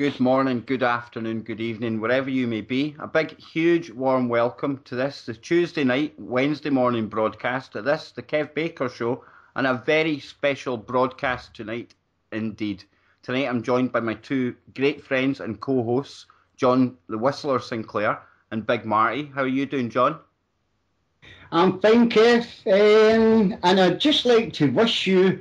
Good morning, good afternoon, good evening, wherever you may be. A big, huge, warm welcome to this, the Tuesday night, Wednesday morning broadcast of this, the Kev Baker Show, and a very special broadcast tonight indeed. Tonight I'm joined by my two great friends and co-hosts, John the Whistler Sinclair and Big Marty. How are you doing, John? I'm fine, Kev, and I'd just like to wish you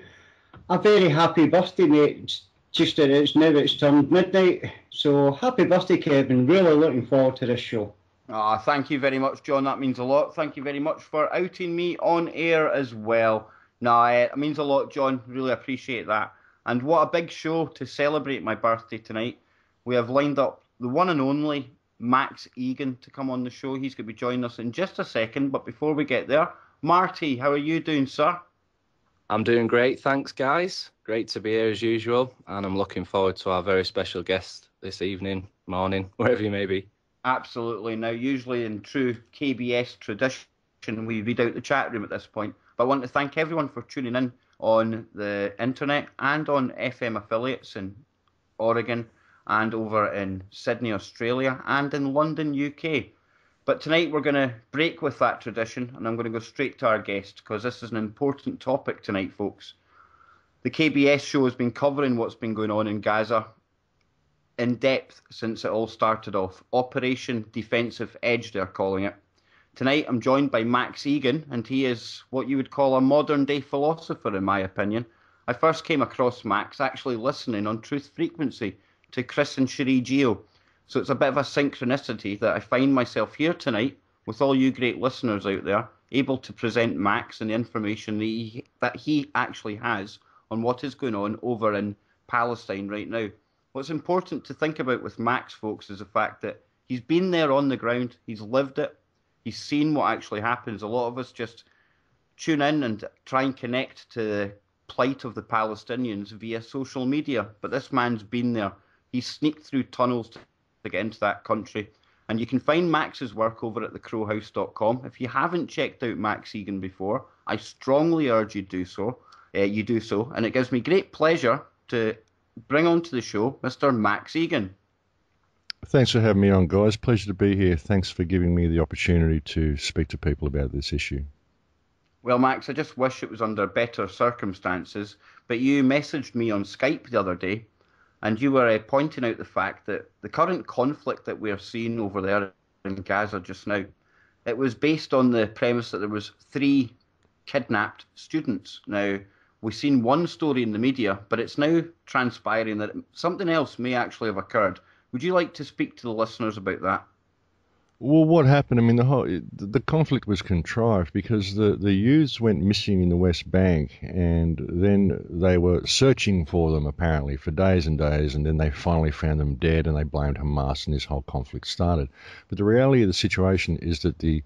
a very happy birthday, mate. It's turned midnight, so happy birthday, Kev, and really looking forward to this show. Thank you very much, John. That means a lot. Thank you very much for outing me on air as well. No, it means a lot, John. Really appreciate that. And what a big show to celebrate my birthday tonight. We have lined up the one and only Max Igan to come on the show. He's going to be joining us in just a second. But before we get there, Marty, how are you doing, sir? I'm doing great, thanks, guys. Great to be here as usual, and I'm looking forward to our very special guest this evening, morning, wherever you may be. Absolutely. Now, usually in true KBS tradition, we read out the chat room at this point. But I want to thank everyone for tuning in on the internet and on FM affiliates in Oregon and over in Sydney, Australia, and in London, UK. But tonight we're going to break with that tradition, and I'm going to go straight to our guest, because this is an important topic tonight, folks. The KBS show has been covering what's been going on in Gaza in depth since it all started off. Operation Defensive Edge, they're calling it. Tonight I'm joined by Max Igan, and he is what you would call a modern-day philosopher, in my opinion. I first came across Max actually listening on Truth Frequency to Chris and Cherie Geo. So it's a bit of a synchronicity that I find myself here tonight with all you great listeners out there, able to present Max and the information that he actually has on what is going on over in Palestine right now. What's important to think about with Max, folks, is the fact that he's been there on the ground, he's lived it, he's seen what actually happens. A lot of us just tune in and try and connect to the plight of the Palestinians via social media, but this man's been there. He's sneaked through tunnels to get into that country. And you can find Max's work over at thecrowhouse.com. If you haven't checked out Max Igan before, I strongly urge you do so. And it gives me great pleasure to bring onto the show Mr. Max Igan. Thanks for having me on, guys. Pleasure to be here. Thanks for giving me the opportunity to speak to people about this issue. Well, Max, I just wish it was under better circumstances, but you messaged me on Skype the other day, and you were pointing out the fact that the current conflict that we're seeing over there in Gaza just now, it was based on the premise that there was 3 kidnapped students. Now, we've seen one story in the media, but it's now transpiring that something else may actually have occurred. Would you like to speak to the listeners about that? Well, what happened? I mean, the conflict was contrived because the youths went missing in the West Bank, and then they were searching for them apparently for days and days, and then they finally found them dead, and they blamed Hamas, and this whole conflict started. But the reality of the situation is that the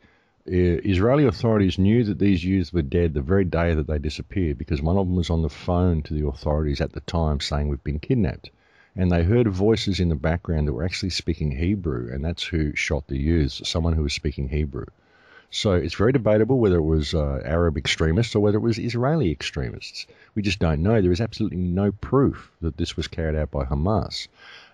Israeli authorities knew that these youths were dead the very day that they disappeared, because one of them was on the phone to the authorities at the time saying, "We've been kidnapped." And they heard voices in the background that were actually speaking Hebrew, and that's who shot the youths, someone who was speaking Hebrew. So it's very debatable whether it was Arab extremists or whether it was Israeli extremists. We just don't know. There is absolutely no proof that this was carried out by Hamas.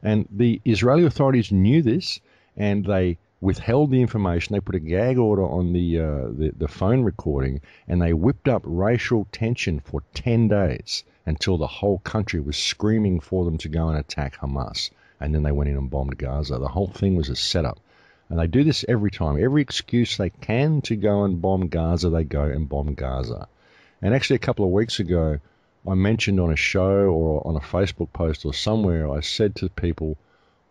And the Israeli authorities knew this, and they withheld the information. They put a gag order on the phone recording, and they whipped up racial tension for 10 days until the whole country was screaming for them to go and attack Hamas. And then they went in and bombed Gaza. The whole thing was a setup. And they do this every time. Every excuse they can to go and bomb Gaza, they go and bomb Gaza. And actually a couple of weeks ago, I mentioned on a show or on a Facebook post or somewhere, I said to people,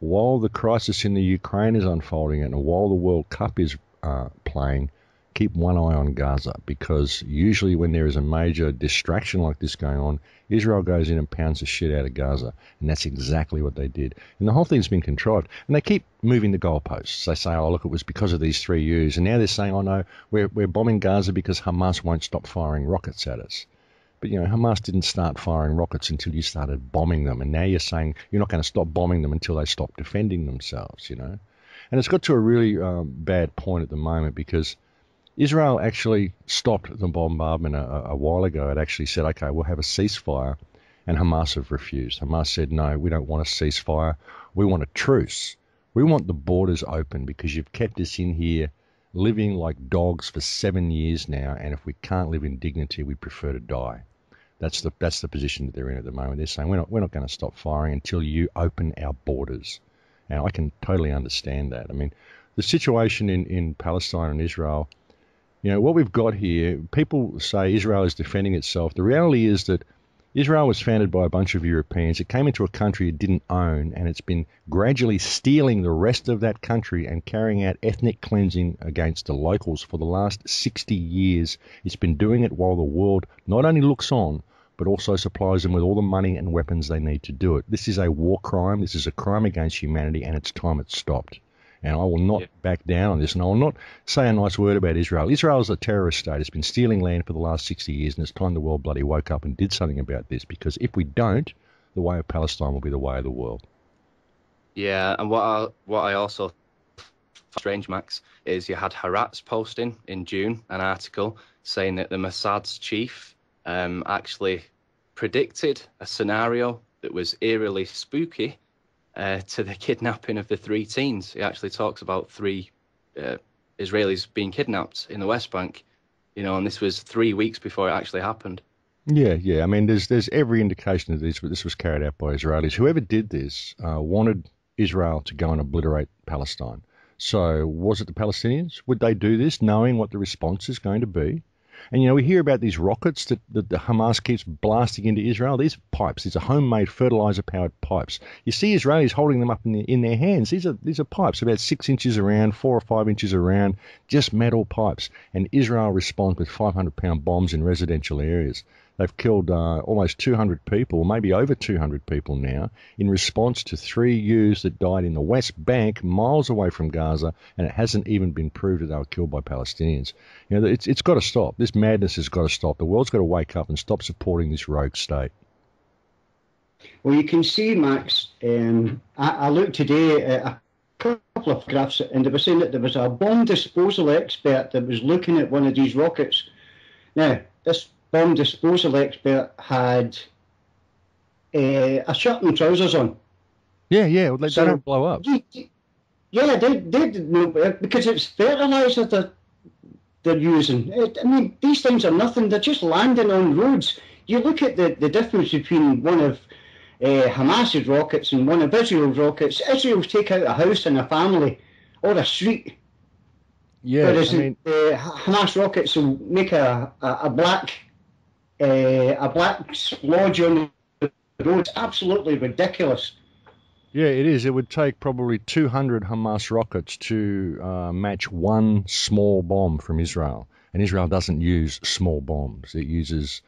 while the crisis in the Ukraine is unfolding and while the World Cup is playing, keep one eye on Gaza, because usually when there is a major distraction like this going on, Israel goes in and pounds the shit out of Gaza, and that's exactly what they did. And the whole thing's been contrived, and they keep moving the goalposts. They say, oh, look, it was because of these 3 U's, and now they're saying, oh, no, we're bombing Gaza because Hamas won't stop firing rockets at us. But, you know, Hamas didn't start firing rockets until you started bombing them, and now you're saying you're not going to stop bombing them until they stop defending themselves, you know. And it's got to a really bad point at the moment, because Israel actually stopped the bombardment a while ago. It actually said, okay, we'll have a ceasefire, and Hamas have refused. Hamas said, no, we don't want a ceasefire. We want a truce. We want the borders open because you've kept us in here living like dogs for 7 years now, and if we can't live in dignity, we prefer to die. That's the position that they're in at the moment. They're saying we're not going to stop firing until you open our borders. And I can totally understand that. I mean, the situation in Palestine and Israel, you know, what we've got here, people say Israel is defending itself. The reality is that Israel was founded by a bunch of Europeans. It came into a country it didn't own, and it's been gradually stealing the rest of that country and carrying out ethnic cleansing against the locals for the last 60 years. It's been doing it while the world not only looks on, but also supplies them with all the money and weapons they need to do it. This is a war crime. This is a crime against humanity, and it's time it stopped. And I will not back down on this, and I will not say a nice word about Israel. Israel is a terrorist state. It's been stealing land for the last 60 years, and it's time the world bloody woke up and did something about this, because if we don't, the way of Palestine will be the way of the world. Yeah, and what I also strange, Max, is you had Haaretz posting in June an article saying that the Mossad's chief actually predicted a scenario that was eerily spooky to the kidnapping of the 3 teens. He actually talks about 3 Israelis being kidnapped in the West Bank, you know, and this was 3 weeks before it actually happened. Yeah. I mean, there's every indication that this was carried out by Israelis. Whoever did this wanted Israel to go and obliterate Palestine. So was it the Palestinians? Would they do this knowing what the response is going to be? And, you know, we hear about these rockets that the Hamas keeps blasting into Israel. These pipes, these are homemade fertilizer-powered pipes. You see Israelis holding them up in their hands. These are pipes about 6 inches around, 4 or 5 inches around, just metal pipes. And Israel responds with 500-pound bombs in residential areas. They've killed almost 200 people, maybe over 200 people now, in response to 3 youths that died in the West Bank, miles away from Gaza, and it hasn't even been proved that they were killed by Palestinians. You know, it's got to stop. This madness has got to stop. The world's got to wake up and stop supporting this rogue state. Well, you can see, Max, I looked today at a couple of graphs, and they were saying that there was a bomb disposal expert that was looking at one of these rockets. Now, this bomb disposal expert had a shirt and trousers on. Yeah, well, they don't blow up. Yeah, they know, because it's fertilizer that they're using. I mean, these things are nothing. They're just landing on roads. You look at the difference between one of Hamas's rockets and one of Israel's rockets. Israel's take out a house and a family or a street. Yeah, whereas Hamas rockets will make a black splodge on the road. It's absolutely ridiculous. Yeah, it is. It would take probably 200 Hamas rockets to match one small bomb from Israel. And Israel doesn't use small bombs. It uses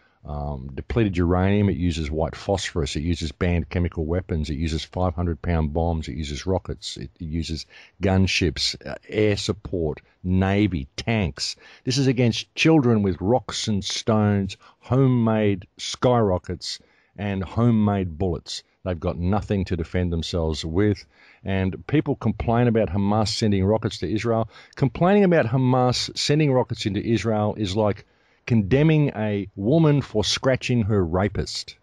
depleted uranium. It uses white phosphorus. It uses banned chemical weapons. It uses 500-pound bombs. It uses rockets. It uses gunships, air support, navy, tanks. This is against children with rocks and stones, homemade skyrockets, and homemade bullets. They've got nothing to defend themselves with. And people complain about Hamas sending rockets to Israel. Complaining about Hamas sending rockets into Israel is like condemning a woman for scratching her rapist.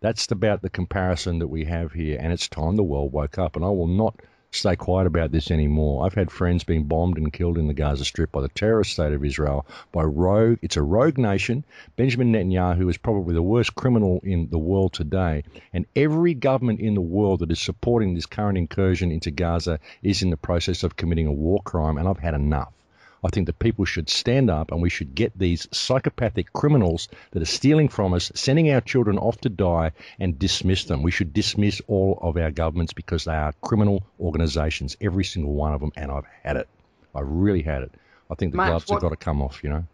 That's about the comparison that we have here. And it's time the world woke up. And I will not stay quiet about this anymore. I've had friends being bombed and killed in the Gaza Strip by the terrorist state of Israel, by rogue. It's a rogue nation. Benjamin Netanyahu is probably the worst criminal in the world today. And every government in the world that is supporting this current incursion into Gaza is in the process of committing a war crime. And I've had enough. I think that people should stand up and we should get these psychopathic criminals that are stealing from us, sending our children off to die, and dismiss them. We should dismiss all of our governments because they are criminal organisations, every single one of them, and I've had it. I've really had it. I think the gloves have got to come off, you know.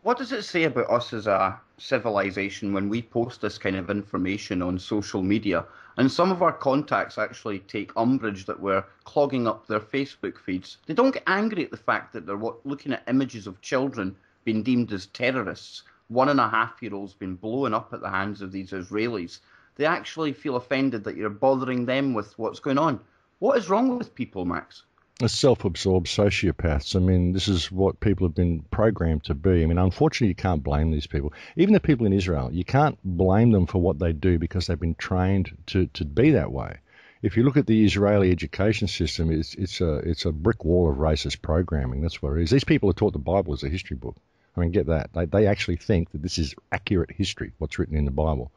What does it say about us as a civilization when we post this kind of information on social media? And some of our contacts actually take umbrage that we're clogging up their Facebook feeds. They don't get angry at the fact that they're looking at images of children being deemed as terrorists. 1.5-year-olds being blown up at the hands of these Israelis. They actually feel offended that you're bothering them with what's going on. What is wrong with people, Max? self-absorbed sociopaths. I mean, this is what people have been programmed to be. I mean, unfortunately, you can't blame these people. Even the people in Israel, you can't blame them for what they do because they've been trained to be that way. If you look at the Israeli education system, it's a brick wall of racist programming. That's what it is. These people are taught the Bible as a history book. I mean, get that. They actually think that this is accurate history, what's written in the Bible.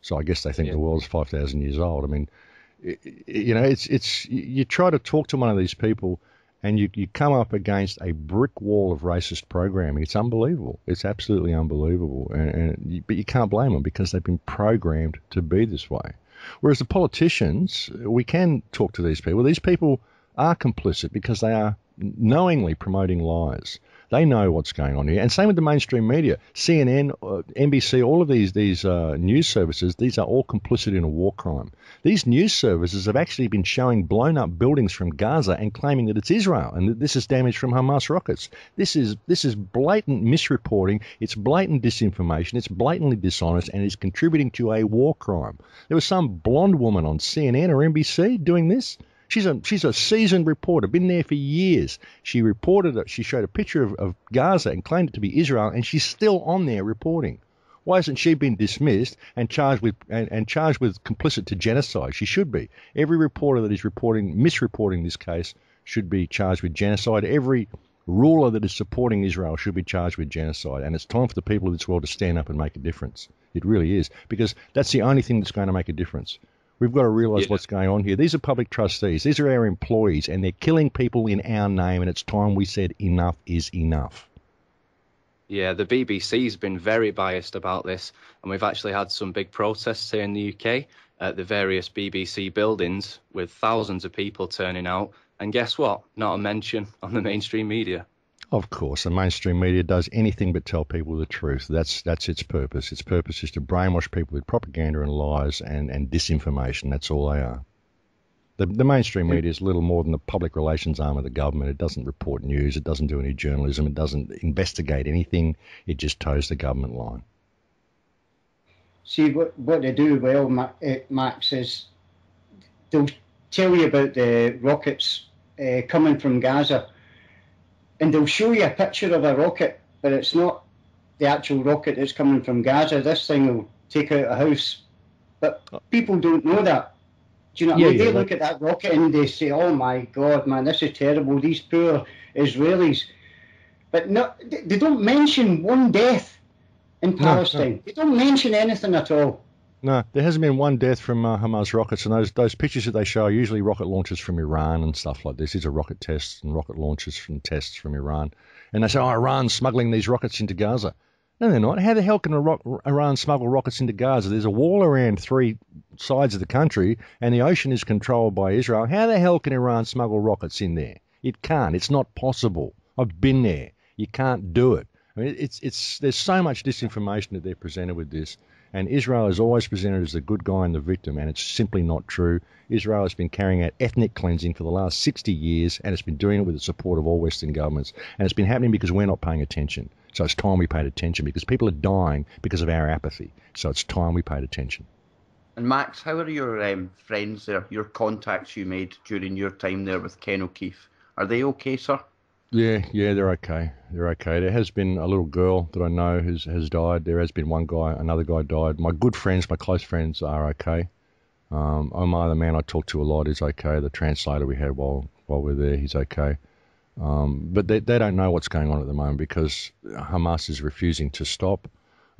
So I guess they think the world's 5,000 years old. I mean, you know, it's you try to talk to one of these people and you come up against a brick wall of racist programming. It's unbelievable. It's absolutely unbelievable. But you can't blame them because they've been programmed to be this way. Whereas the politicians, we can talk to these people. These people are complicit because they are knowingly promoting lies. They know what's going on here. And same with the mainstream media. CNN, NBC, all of these news services, these are all complicit in a war crime. These news services have actually been showing blown up buildings from Gaza and claiming that it's Israel and that this is damage from Hamas rockets. This is blatant misreporting. It's blatant disinformation. It's blatantly dishonest and it's contributing to a war crime. There was some blonde woman on CNN or NBC doing this. She's a seasoned reporter, been there for years. She reported it. She showed a picture of Gaza and claimed it to be Israel, and she's still on there reporting. Why hasn't she been dismissed and charged with complicit to genocide? She should be. Every reporter that is misreporting this case should be charged with genocide. Every ruler that is supporting Israel should be charged with genocide. And it's time for the people of this world to stand up and make a difference. It really is, because that's the only thing that's going to make a difference. We've got to realise what's going on here. These are public trustees. These are our employees, and they're killing people in our name, and it's time we said enough is enough. Yeah, the BBC's been very biased about this, and we've actually had some big protests here in the UK at the various BBC buildings with thousands of people turning out. And guess what? Not a mention on the mainstream media. Of course, the mainstream media does anything but tell people the truth. That's its purpose. Its purpose is to brainwash people with propaganda and lies and disinformation. That's all they are. The mainstream media is little more than the public relations arm of the government. It doesn't report news. It doesn't do any journalism. It doesn't investigate anything. It just toes the government line. See, what they do well, Max, is they'll tell you about the rockets coming from Gaza. And they'll show you a picture of a rocket, but it's not the actual rocket that's coming from Gaza. This thing will take out a house. But people don't know that. Do you know what I mean? They look at that rocket and they say, oh my God, man, this is terrible. These poor Israelis. But no, they don't mention one death in Palestine. No. They don't mention anything at all. No, there hasn't been one death from Hamas rockets, and those pictures that they show are usually rocket launches from Iran and stuff like this. These are rocket tests and rocket launches from tests from Iran. And they say, oh, Iran's smuggling these rockets into Gaza. No, they're not. How the hell can Iran smuggle rockets into Gaza? There's a wall around three sides of the country, and the ocean is controlled by Israel. How the hell can Iran smuggle rockets in there? It can't. It's not possible. I've been there. You can't do it. I mean, there's so much disinformation that they're presented with this. And Israel is always presented as the good guy and the victim, and it's simply not true. Israel has been carrying out ethnic cleansing for the last 60 years, and it's been doing it with the support of all Western governments. And it's been happening because we're not paying attention. So it's time we paid attention, because people are dying because of our apathy. So it's time we paid attention. And Max, how are your friends there, your contacts you made during your time there with Ken O'Keefe? Are they okay, sir? Yeah, they're okay. They're okay. There has been a little girl that I know has died. There has been another guy died. My good friends, my close friends are okay. Omar, the man I talk to a lot, is okay. The translator we had while we're there, he's okay. But they don't know what's going on at the moment because Hamas is refusing to stop.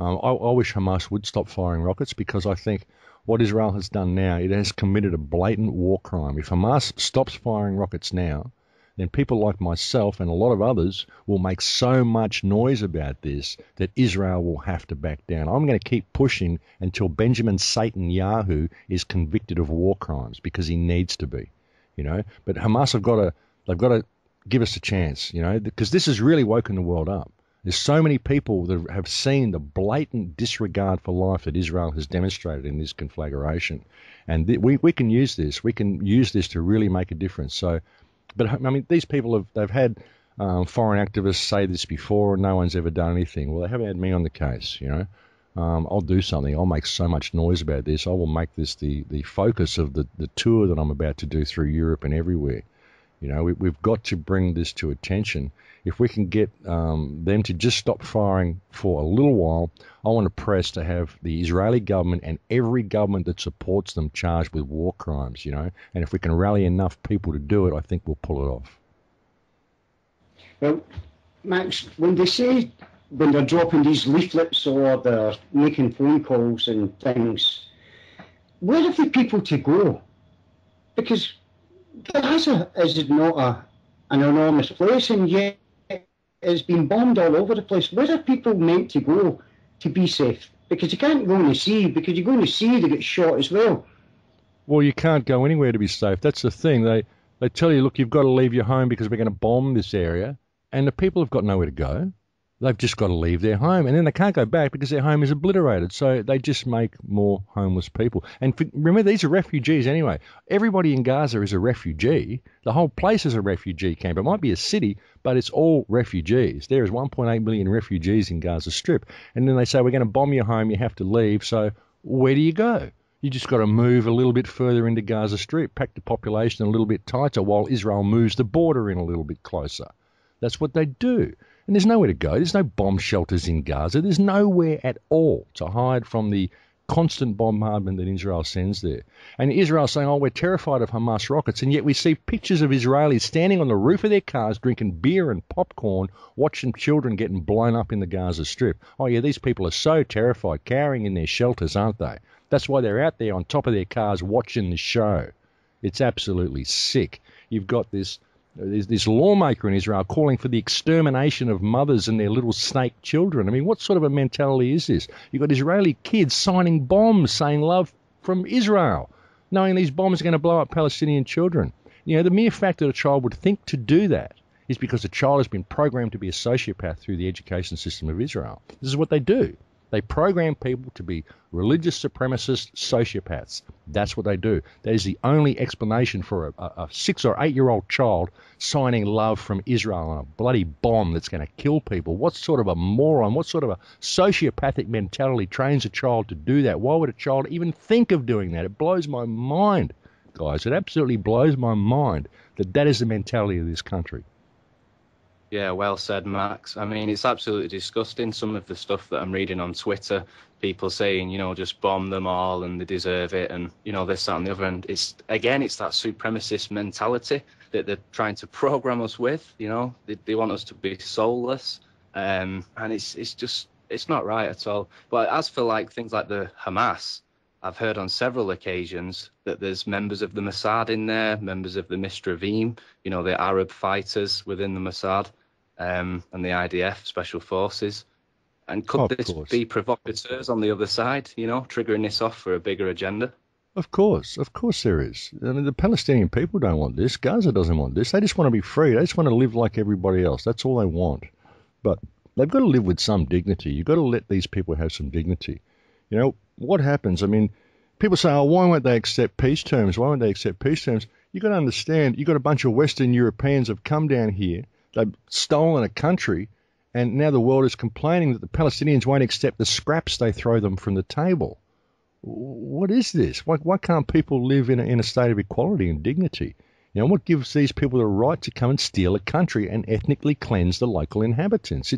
I wish Hamas would stop firing rockets, because I think what Israel has done now, it has committed a blatant war crime. If Hamas stops firing rockets now, then people like myself and a lot of others will make so much noise about this that Israel will have to back down. I'm going to keep pushing until Benjamin Satan Yahu is convicted of war crimes, because he needs to be, But Hamas they've got to give us a chance, because this has really woken the world up. There's so many people that have seen the blatant disregard for life that Israel has demonstrated in this conflagration. And we can use this. We can use this to really make a difference. But I mean, these people they've had foreign activists say this before, and no one's ever done anything. Well, they haven't had me on the case, I'll do something. I'll make so much noise about this. I will make this the focus of the tour that I'm about to do through Europe and everywhere. You know, we've got to bring this to attention. If we can get them to just stop firing for a little while, I want to press to have the Israeli government and every government that supports them charged with war crimes, you know. And if we can rally enough people to do it, I think we'll pull it off. Well, Max, when they're dropping these leaflets or they're making phone calls and things, where are the people to go? Because Gaza is not an enormous place, and yet it's been bombed all over the place. Where are people meant to go to be safe? Because you can't go in the sea, because you go in the sea, they get shot as well. Well, you can't go anywhere to be safe. That's the thing. They tell you, look, you've got to leave your home because we're going to bomb this area, and the people have got nowhere to go. They've just got to leave their home, and then they can't go back because their home is obliterated. So they just make more homeless people. And remember, these are refugees anyway. Everybody in Gaza is a refugee. The whole place is a refugee camp. It might be a city, but it's all refugees. There is 1.8 million refugees in Gaza Strip. And then they say, we're going to bomb your home, you have to leave. So where do you go? You just got to move a little bit further into Gaza Strip, pack the population a little bit tighter while Israel moves the border in a little bit closer. That's what they do. And there's nowhere to go. There's no bomb shelters in Gaza. There's nowhere at all to hide from the constant bombardment that Israel sends there. And Israel's saying, oh, we're terrified of Hamas rockets, and yet we see pictures of Israelis standing on the roof of their cars drinking beer and popcorn, watching children getting blown up in the Gaza Strip. Oh, yeah, these people are so terrified, cowering in their shelters, aren't they? That's why they're out there on top of their cars watching the show. It's absolutely sick. You've got this lawmaker in Israel calling for the extermination of mothers and their little snake children. I mean, what sort of a mentality is this? You've got Israeli kids signing bombs saying love from Israel, knowing these bombs are going to blow up Palestinian children. You know, the mere fact that a child would think to do that is because the child has been programmed to be a sociopath through the education system of Israel. This is what they do. They program people to be religious supremacist sociopaths. That's what they do. That is the only explanation for a 6 or 8 year old child signing love from Israel on a bloody bomb that's going to kill people. What sort of a moron, what sort of a sociopathic mentality trains a child to do that? Why would a child even think of doing that? It blows my mind, guys. It absolutely blows my mind that that is the mentality of this country. Yeah, well said, Max. I mean, it's absolutely disgusting, some of the stuff that I'm reading on Twitter. People saying, you know, just bomb them all and they deserve it and, you know, this, that and the other. And it's that supremacist mentality that they're trying to program us with, you know. They want us to be soulless. And it's not right at all. But as for, like, things like the Hamas, I've heard on several occasions that there's members of the Mossad in there, members of the Mistravim, you know, the Arab fighters within the Mossad. And the IDF, Special Forces. And could this be provocateurs on the other side, you know, triggering this off for a bigger agenda? Of course there is. I mean, the Palestinian people don't want this. Gaza doesn't want this. They just want to be free. They just want to live like everybody else. That's all they want. But they've got to live with some dignity. You've got to let these people have some dignity. You know, what happens? I mean, people say, oh, why won't they accept peace terms? Why won't they accept peace terms? You've got to understand, you've got a bunch of Western Europeans have come down here. They've stolen a country, and now the world is complaining that the Palestinians won't accept the scraps they throw them from the table. What is this? Why can't people live in a state of equality and dignity? You know, what gives these people the right to come and steal a country and ethnically cleanse the local inhabitants?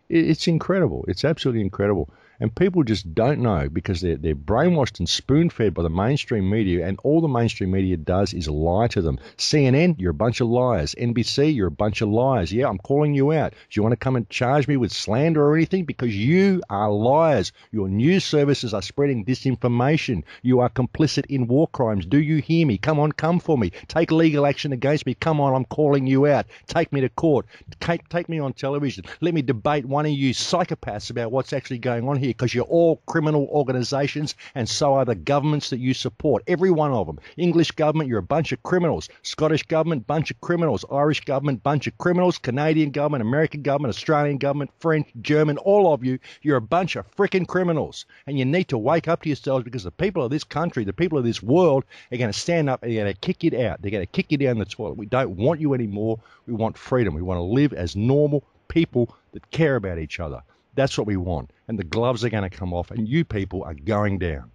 It's incredible. It's absolutely incredible. And people just don't know because they're brainwashed and spoon-fed by the mainstream media, and all the mainstream media does is lie to them. CNN, you're a bunch of liars. NBC, you're a bunch of liars. Yeah, I'm calling you out. Do you want to come and charge me with slander or anything? Because you are liars. Your news services are spreading disinformation. You are complicit in war crimes. Do you hear me? Come on, come for me. Take legal action against me. Come on, I'm calling you out. Take me to court. Take me on television. Let me debate one of you psychopaths about what's actually going on here, because you're all criminal organisations, and so are the governments that you support. Every one of them. English government, you're a bunch of criminals. Scottish government, bunch of criminals. Irish government, bunch of criminals. Canadian government, American government, Australian government, French, German, all of you, you're a bunch of frickin' criminals. And you need to wake up to yourselves, because the people of this country, the people of this world, are going to stand up and they're going to kick you out. They're going to kick you down the toilet. We don't want you anymore. We want freedom. We want to live as normal people that care about each other. That's what we want. And the gloves are going to come off, and you people are going down.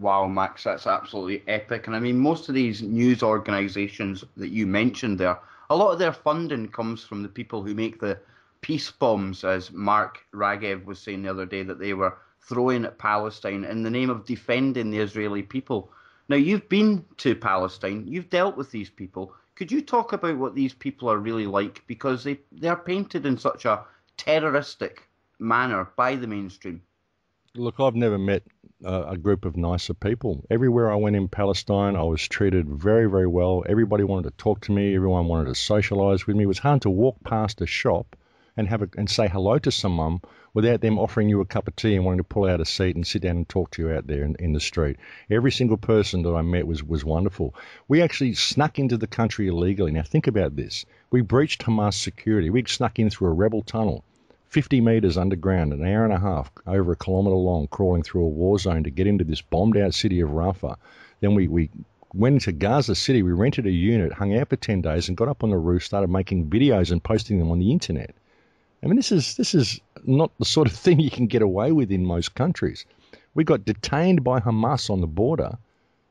Wow, Max, that's absolutely epic. And I mean, most of these news organizations that you mentioned there, a lot of their funding comes from the people who make the peace bombs, as Mark Ragev was saying the other day, that they were throwing at Palestine in the name of defending the Israeli people. Now, you've been to Palestine, you've dealt with these people. Could you talk about what these people are really like? Because they're painted in such a terroristic manner by the mainstream. Look, I've never met a group of nicer people. Everywhere I went in Palestine, I was treated very, very well. Everybody wanted to talk to me. Everyone wanted to socialise with me. It was hard to walk past a shop and and say hello to someone without them offering you a cup of tea and wanting to pull out a seat and sit down and talk to you out there in the street. Every single person that I met was wonderful. We actually snuck into the country illegally. Now think about this. We breached Hamas security. We snuck in through a rebel tunnel. 50 metres underground, an hour and a half, over a kilometre long, crawling through a war zone to get into this bombed-out city of Rafah. Then we went into Gaza City, we rented a unit, hung out for 10 days and got up on the roof, started making videos and posting them on the internet. I mean, this is not the sort of thing you can get away with in most countries. We got detained by Hamas on the border,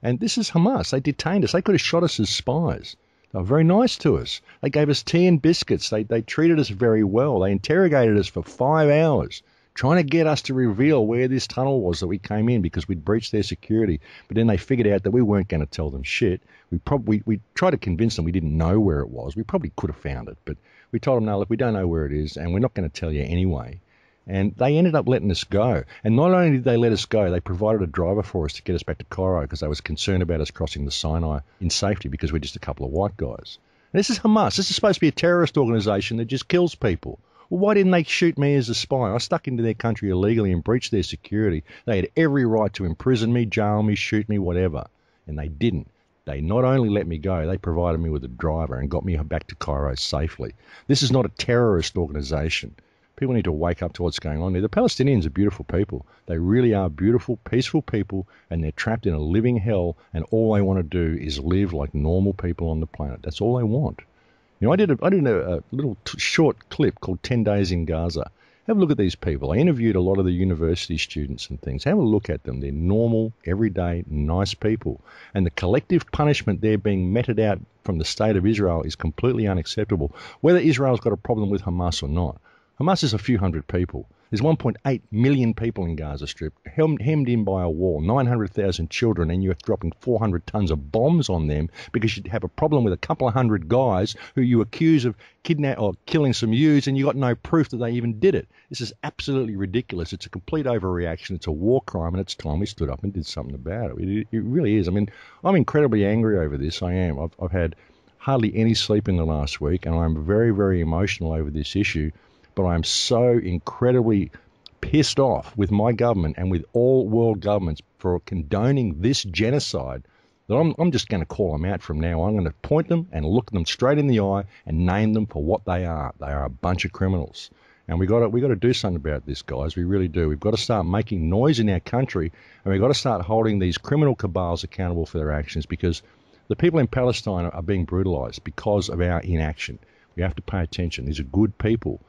and this is Hamas. They detained us. They could have shot us as spies. They were very nice to us. They gave us tea and biscuits. They treated us very well. They interrogated us for 5 hours, trying to get us to reveal where this tunnel was that we came in because we'd breached their security. But then they figured out that we weren't going to tell them shit. We tried to convince them we didn't know where it was. We probably could have found it, but we told them, no, look, we don't know where it is, and we're not going to tell you anyway. And they ended up letting us go. And not only did they let us go, they provided a driver for us to get us back to Cairo because they was concerned about us crossing the Sinai in safety because we're just a couple of white guys. And this is Hamas. This is supposed to be a terrorist organisation that just kills people. Well, why didn't they shoot me as a spy? I stuck into their country illegally and breached their security. They had every right to imprison me, jail me, shoot me, whatever. And they didn't. They not only let me go, they provided me with a driver and got me back to Cairo safely. This is not a terrorist organisation. People need to wake up to what's going on there. The Palestinians are beautiful people. They really are beautiful, peaceful people, and they're trapped in a living hell, and all they want to do is live like normal people on the planet. That's all they want. You know, I did a little short clip called 10 Days in Gaza. Have a look at these people. I interviewed a lot of the university students and things. Have a look at them. They're normal, everyday, nice people. And the collective punishment they're being meted out from the state of Israel is completely unacceptable, whether Israel's got a problem with Hamas or not. Hamas is a few hundred people. There's 1.8 million people in Gaza Strip, hemmed in by a wall, 900,000 children, and you're dropping 400 tons of bombs on them because you have a problem with a couple of hundred guys who you accuse of kidnapping or killing some youths, and you got no proof that they even did it. This is absolutely ridiculous. It's a complete overreaction. It's a war crime, and it's time we stood up and did something about it. It really is. I mean, I'm incredibly angry over this. I am. I've had hardly any sleep in the last week, and I'm very, very emotional over this issue. But I'm so incredibly pissed off with my government and with all world governments for condoning this genocide that I'm just going to call them out from now on. I'm going to point them and look them straight in the eye and name them for what they are. They are a bunch of criminals. And we got to do something about this, guys. We really do. We've got to start making noise in our country, and we've got to start holding these criminal cabals accountable for their actions, because the people in Palestine are being brutalized because of our inaction. We have to pay attention. These are good people.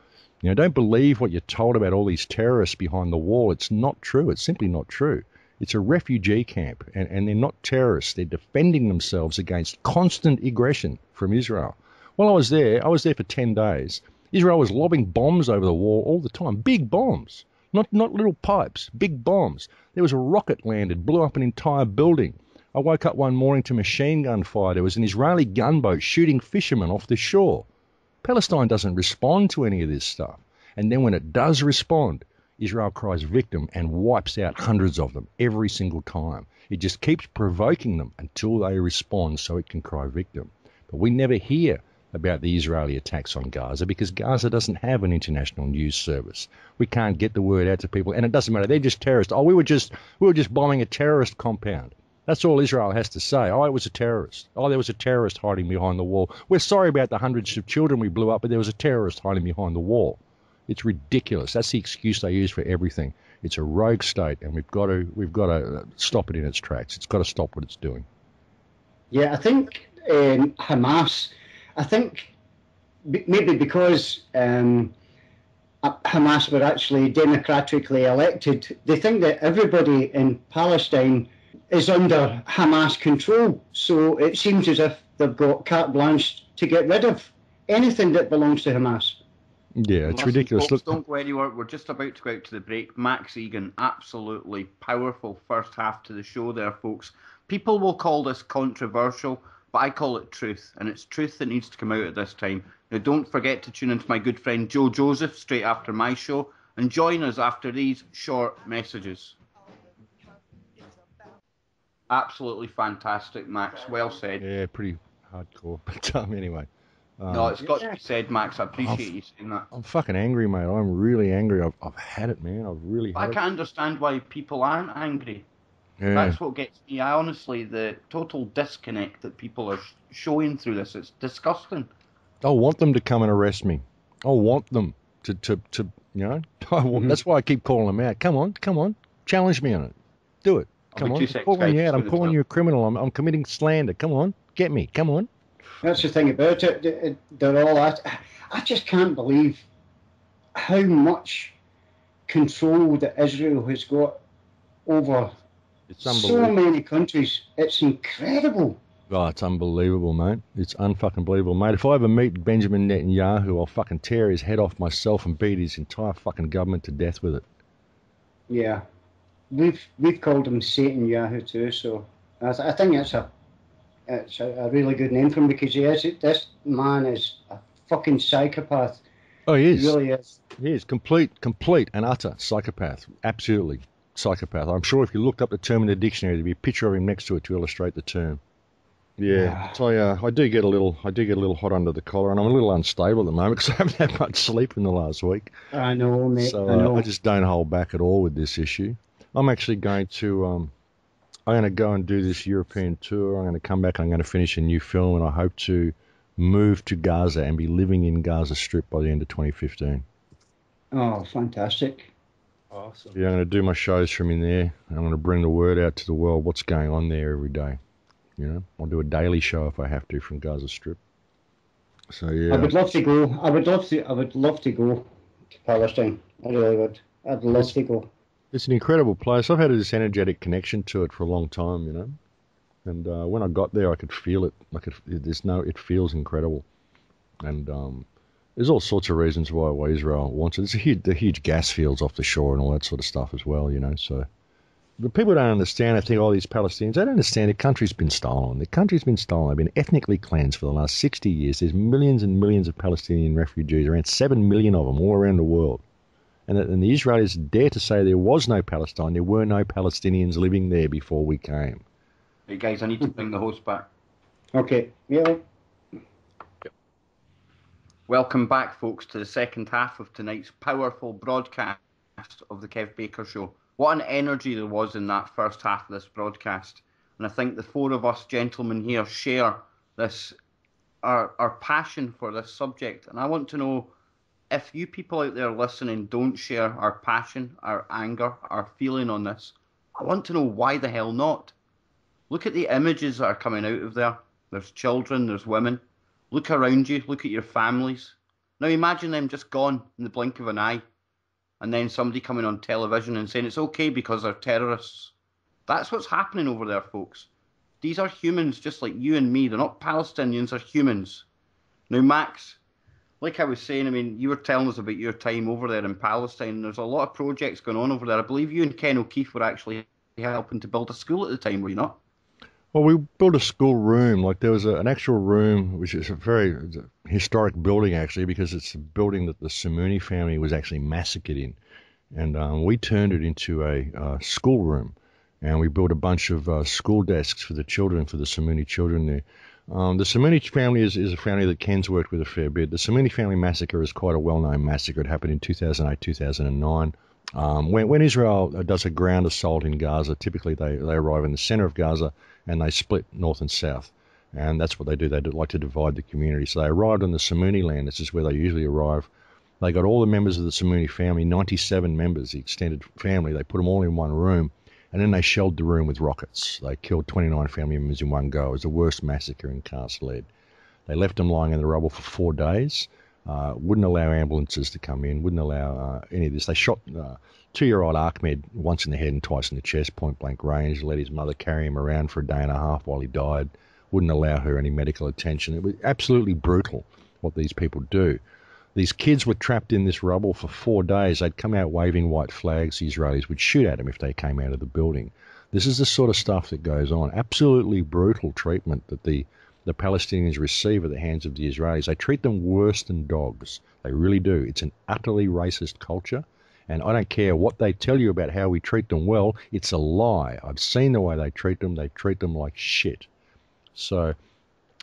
You know, don't believe what you're told about all these terrorists behind the wall. It's not true. It's simply not true. It's a refugee camp, and they're not terrorists. They're defending themselves against constant aggression from Israel. While I was there for 10 days. Israel was lobbing bombs over the wall all the time. Big bombs, not little pipes, big bombs. There was a rocket landed, blew up an entire building. I woke up one morning to machine gun fire. There was an Israeli gunboat shooting fishermen off the shore. Palestine doesn't respond to any of this stuff. And then when it does respond, Israel cries victim and wipes out hundreds of them every single time. It just keeps provoking them until they respond so it can cry victim. But we never hear about the Israeli attacks on Gaza because Gaza doesn't have an international news service. We can't get the word out to people, and it doesn't matter. They're just terrorists. Oh, we were just bombing a terrorist compound. That's all Israel has to say. Oh, it was a terrorist. Oh, there was a terrorist hiding behind the wall. We're sorry about the hundreds of children we blew up, but there was a terrorist hiding behind the wall. It's ridiculous. That's the excuse they use for everything. It's a rogue state, and we've got to stop it in its tracks. It's got to stop what it's doing. Yeah, I think Hamas. I think maybe because Hamas were actually democratically elected, they think that everybody in Palestine is under Hamas control. So it seems as if they've got carte blanche to get rid of anything that belongs to Hamas. Yeah, it's ridiculous. Folks, don't go anywhere. We're just about to go out to the break. Max Igan, absolutely powerful first half to the show there, folks. People will call this controversial, but I call it truth, and it's truth that needs to come out at this time. Now, don't forget to tune into my good friend Joe Joseph straight after my show, and join us after these short messages. Absolutely fantastic, Max. Well said. Yeah, pretty hardcore. But anyway. No, it's got to be said, Max. I appreciate you saying that. I'm fucking angry, mate. I'm really angry. I've had it, man. I've really had I can't understand why people aren't angry. Yeah. That's what gets me. Honestly, the total disconnect that people are showing through this, it's disgusting. I want them to come and arrest me. I want them to you know. That's why I keep calling them out. Come on. Challenge me on it. Do it. Come on. I'm calling you out. I'm calling you a criminal. I'm committing slander. Come on. Get me. Come on. That's the thing about it. They're all at. I just can't believe how much control that Israel has got over so many countries. It's incredible. Oh, it's unbelievable, mate. It's unfucking believable, mate. If I ever meet Benjamin Netanyahu, I'll fucking tear his head off myself and beat his entire fucking government to death with it. Yeah. We've called him Satan Yahoo too, so I think it's a really good name for him, because this man is a fucking psychopath. Oh, he is. He really is. He is complete and utter psychopath. Absolutely psychopath. I'm sure if you looked up the term in the dictionary, there'd be a picture of him next to it to illustrate the term. Yeah, I do get a little hot under the collar, and I'm a little unstable at the moment because I haven't had much sleep in the last week. I know, mate. So I know. I just don't hold back at all with this issue. I'm actually going to I'm going to go and do this European tour. I'm going to come back. I'm going to finish a new film, and I hope to move to Gaza and be living in Gaza Strip by the end of 2015. Oh, fantastic. Awesome. Yeah, I'm going to do my shows from in there, and I'm going to bring the word out to the world what's going on there every day. You know, I'll do a daily show if I have to from Gaza Strip. So yeah, I would love to go. I would love to go to Palestine. I really would. I'd love to go. It's an incredible place. I've had this energetic connection to it for a long time, you know. And when I got there, I could feel it. It feels incredible. And there's all sorts of reasons why Israel wants it. There's the huge gas fields off the shore and all that sort of stuff as well, you know. So, but people don't understand. I think all these Palestinians, they don't understand. The country's been stolen. The country's been stolen. They've been ethnically cleansed for the last 60 years. There's millions and millions of Palestinian refugees, around 7 million of them all around the world. And the Israelis dare to say there was no Palestine. There were no Palestinians living there before we came. Hey guys, I need to bring the host back. Okay. Yeah. Welcome back, folks, to the second half of tonight's powerful broadcast of the Kev Baker Show. What an energy there was in that first half of this broadcast. And I think the four of us gentlemen here share this, our passion for this subject. And I want to know, if you people out there listening don't share our passion, our anger, our feeling on this, I want to know why the hell not. Look at the images that are coming out of there. There's children, there's women. Look around you, look at your families. Now imagine them just gone in the blink of an eye, and then somebody coming on television and saying it's okay because they're terrorists. That's what's happening over there, folks. These are humans just like you and me. They're not Palestinians, they're humans. Now, Max, like I was saying, I mean, you were telling us about your time over there in Palestine. There's a lot of projects going on over there. I believe you and Ken O'Keefe were actually helping to build a school at the time, were you not? Well, we built a school room. Like there was an actual room, which is it's a historic building actually, because it's a building that the Samuni family was actually massacred in, and we turned it into a schoolroom, and we built a bunch of school desks for the children, for the Samuni children there. The Samuni family is a family that Ken's worked with a fair bit. The Samuni family massacre is quite a well-known massacre. It happened in 2008, 2009. When Israel does a ground assault in Gaza, typically they arrive in the center of Gaza and they split north and south. And that's what they do. They like to divide the community. So they arrived on the Samuni land. This is where they usually arrive. They got all the members of the Samuni family, 97 members, the extended family. They put them all in one room, and then they shelled the room with rockets. They killed 29 family members in one go. It was the worst massacre in Cast Lead. They left them lying in the rubble for 4 days. wouldn't allow ambulances to come in, wouldn't allow any of this. They shot 2-year-old Ahmed once in the head and twice in the chest, point blank range, let his mother carry him around for a day and a half while he died, wouldn't allow her any medical attention. It was absolutely brutal what these people do. These kids were trapped in this rubble for 4 days. They'd come out waving white flags. The Israelis would shoot at them if they came out of the building. This is the sort of stuff that goes on. Absolutely brutal treatment that the Palestinians receive at the hands of the Israelis. They treat them worse than dogs. They really do. It's an utterly racist culture. And I don't care what they tell you about how we treat them well. It's a lie. I've seen the way they treat them. They treat them like shit. So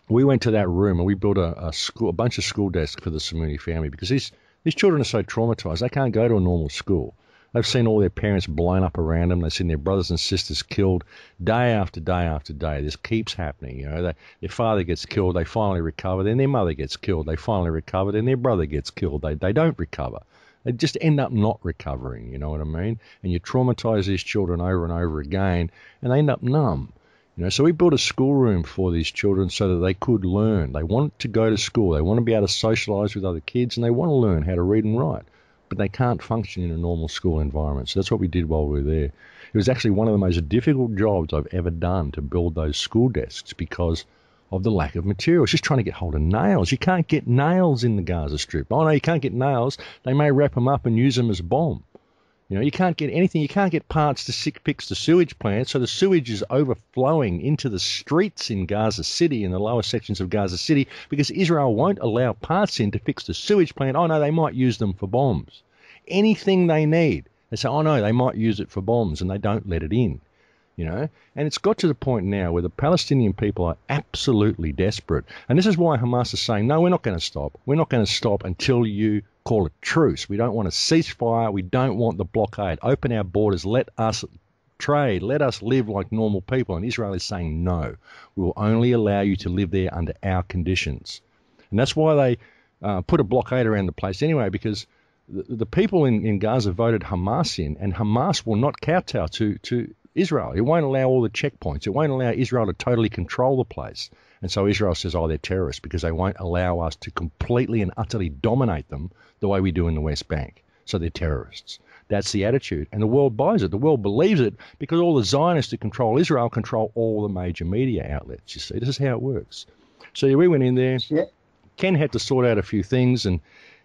we went to that room and we built a bunch of school desks for the Samuni family because these children are so traumatized. They can't go to a normal school. They've seen all their parents blown up around them. They've seen their brothers and sisters killed day after day after day. This keeps happening. You know, their father gets killed. They finally recover. Then their mother gets killed. They finally recover. Then their brother gets killed. They don't recover. They just end up not recovering. You know what I mean? And you traumatize these children over and over again, and they end up numb. You know, so we built a schoolroom for these children so that they could learn. They want to go to school. They want to be able to socialize with other kids, and they want to learn how to read and write. But they can't function in a normal school environment. So that's what we did while we were there. It was actually one of the most difficult jobs I've ever done to build those school desks because of the lack of materials. Just trying to get hold of nails. You can't get nails in the Gaza Strip. Oh, no, you can't get nails. They may wrap them up and use them as a bomb. You know, you can't get anything. You can't get parts to fix the sewage plant. So the sewage is overflowing into the streets in Gaza City, in the lower sections of Gaza City, because Israel won't allow parts in to fix the sewage plant. Oh, no, they might use them for bombs. Anything they need. They say, oh, no, they might use it for bombs, and they don't let it in. You know, and it's got to the point now where the Palestinian people are absolutely desperate. And this is why Hamas is saying, no, we're not going to stop. We're not going to stop until you call a truce. We don't want a ceasefire. We don't want the blockade. Open our borders. Let us trade. Let us live like normal people. And Israel is saying, no, we will only allow you to live there under our conditions. And that's why they put a blockade around the place anyway, because the people in Gaza voted Hamas in, and Hamas will not kowtow to Israel. It won't allow all the checkpoints. It won't allow Israel to totally control the place. And so Israel says, oh, they're terrorists because they won't allow us to completely and utterly dominate them the way we do in the West Bank. So they're terrorists. That's the attitude. And the world buys it. The world believes it because all the Zionists that control Israel control all the major media outlets. You see, this is how it works. So yeah, we went in there. Yeah. Ken had to sort out a few things, and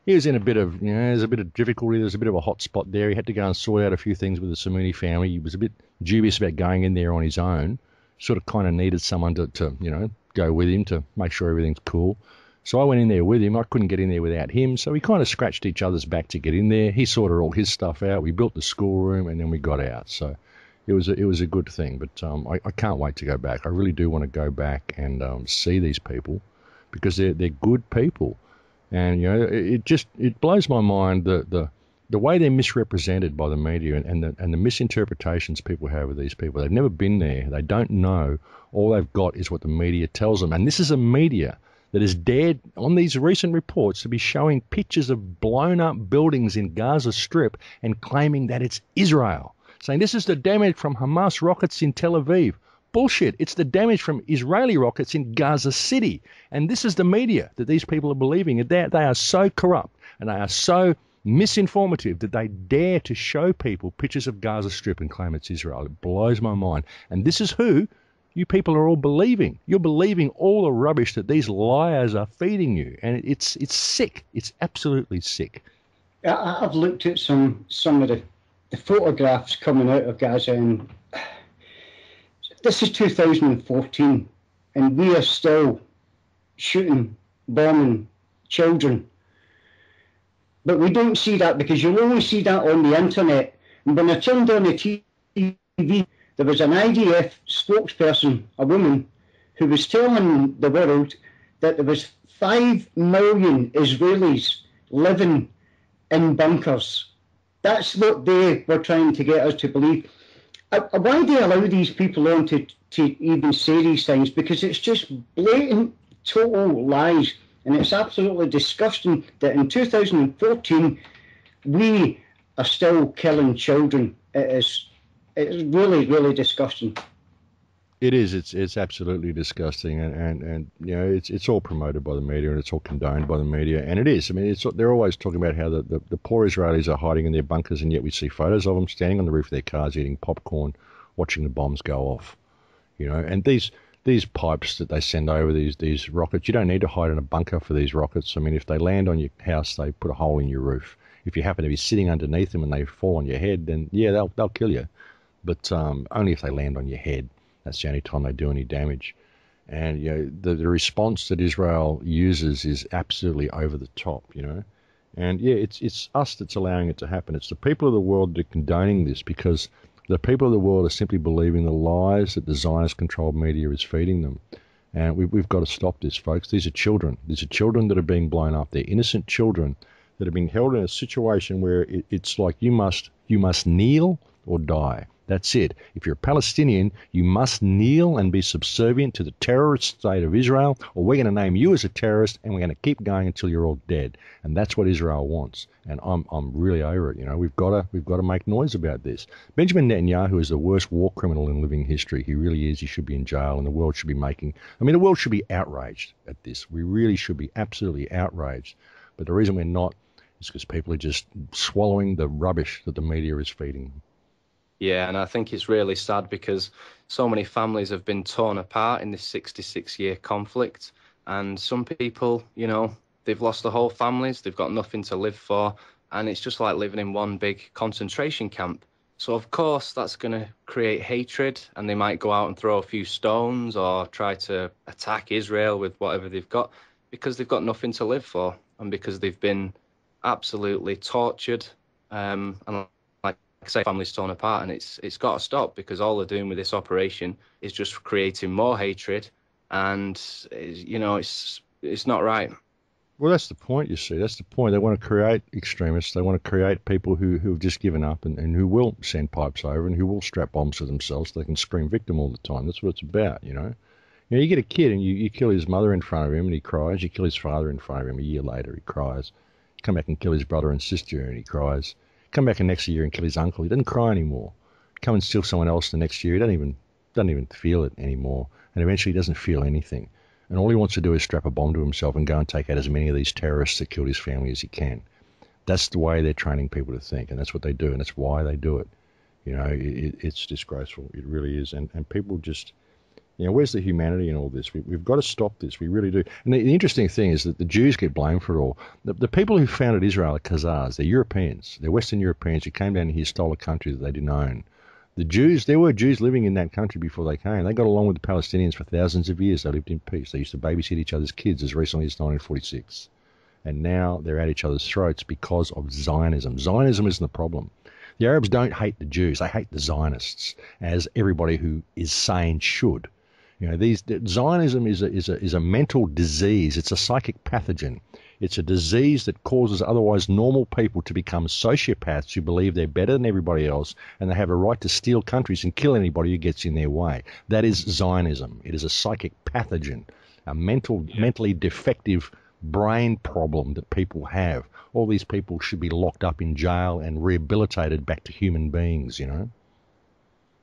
he was in a bit of, there's a bit of difficulty. There's a bit of a hot spot there. He had to go and sort out a few things with the Samuni family. He was a bit dubious about going in there on his own. Sort of kind of needed someone to go with him to make sure everything's cool. So I went in there with him. I couldn't get in there without him. So we kind of scratched each other's back to get in there. He sorted all his stuff out. We built the schoolroom, and then we got out. So it was a good thing. But I can't wait to go back. I really do want to go back and see these people because they're good people. And it blows my mind the way they're misrepresented by the media and the misinterpretations people have of these people. They've never been there. They don't know. All they've got is what the media tells them. And this is a media that has dared on these recent reports to be showing pictures of blown up buildings in Gaza Strip and claiming that it's Israel, saying this is the damage from Hamas rockets in Tel Aviv. Bullshit. It's the damage from Israeli rockets in Gaza City. And this is the media that these people are believing. They are so corrupt and they are so misinformative that they dare to show people pictures of Gaza Strip and claim it's Israel. It blows my mind. And this is who you people are all believing. You're believing all the rubbish that these liars are feeding you. And it's sick. It's absolutely sick. I've looked at some of the photographs coming out of Gaza, and this is 2014, and we are still shooting, bombing children. But we don't see that because you'll only see that on the internet. And when I turned on the TV, there was an IDF spokesperson, a woman, who was telling the world that there was 5 million Israelis living in bunkers. That's what they were trying to get us to believe. Why do they allow these people on to even say these things? Because it's just blatant, total lies. And it's absolutely disgusting that in 2014, we are still killing children. It is really, really disgusting. It is. It's absolutely disgusting, and it's all promoted by the media and it's all condoned by the media, and it is. I mean, they're always talking about how the poor Israelis are hiding in their bunkers, and yet we see photos of them standing on the roof of their cars eating popcorn, watching the bombs go off. And these pipes that they send over, these rockets, you don't need to hide in a bunker for these rockets. I mean, if they land on your house, they put a hole in your roof. If you happen to be sitting underneath them and they fall on your head, then yeah, they'll kill you. But only if they land on your head. That's the only time they do any damage. And the response that Israel uses is absolutely over the top. And yeah, it's us that's allowing it to happen. It's the people of the world that are condoning this, because the people of the world are simply believing the lies that the Zionist-controlled media is feeding them. And we've got to stop this, folks. These are children. These are children that are being blown up. They're innocent children that are being held in a situation where it's like you must kneel or die. That's it. If you're a Palestinian, you must kneel and be subservient to the terrorist state of Israel, or we're going to name you as a terrorist, and we're going to keep going until you're all dead. And that's what Israel wants. And I'm really over it. We've got to make noise about this. Benjamin Netanyahu is the worst war criminal in living history. He really is. He should be in jail, and the world should be the world should be outraged at this. We really should be absolutely outraged. But the reason we're not is because people are just swallowing the rubbish that the media is feeding them. Yeah, and I think it's really sad because so many families have been torn apart in this 66-year conflict. And some people, they've lost their whole families, they've got nothing to live for, and it's just like living in one big concentration camp. So, of course, that's going to create hatred, and they might go out and throw a few stones or try to attack Israel with whatever they've got, because they've got nothing to live for, and because they've been absolutely tortured, and say, families torn apart, and it's got to stop, because all they're doing with this operation is just creating more hatred, and it's not right. Well, that's the point, you see. That's the point. They want to create extremists. They want to create people who have just given up and who will send pipes over and who will strap bombs to themselves so they can scream victim all the time. That's what it's about, You get a kid and you kill his mother in front of him and he cries. You kill his father in front of him a year later, he cries. You come back and kill his brother and sister and he cries. Come back the next year and kill his uncle. He doesn't cry anymore. Come and steal someone else the next year. He doesn't even feel it anymore. And eventually he doesn't feel anything. And all he wants to do is strap a bomb to himself and go and take out as many of these terrorists that killed his family as he can. That's the way they're training people to think, and that's what they do, and that's why they do it. It's disgraceful. It really is. And people just, where's the humanity in all this? We've got to stop this. We really do. And the interesting thing is that the Jews get blamed for it all. The people who founded Israel are Khazars. They're Europeans. They're Western Europeans who came down here, stole a country that they didn't own. The Jews, there were Jews living in that country before they came. They got along with the Palestinians for thousands of years. They lived in peace. They used to babysit each other's kids as recently as 1946. And now they're at each other's throats because of Zionism. Zionism isn't the problem. The Arabs don't hate the Jews. They hate the Zionists, as everybody who is sane should. Zionism is a mental disease. It's a psychic pathogen. It's a disease that causes otherwise normal people to become sociopaths who believe they're better than everybody else and they have a right to steal countries and kill anybody who gets in their way. That is Zionism. It is a psychic pathogen, a mentally defective brain problem that people have. All these people should be locked up in jail and rehabilitated back to human beings,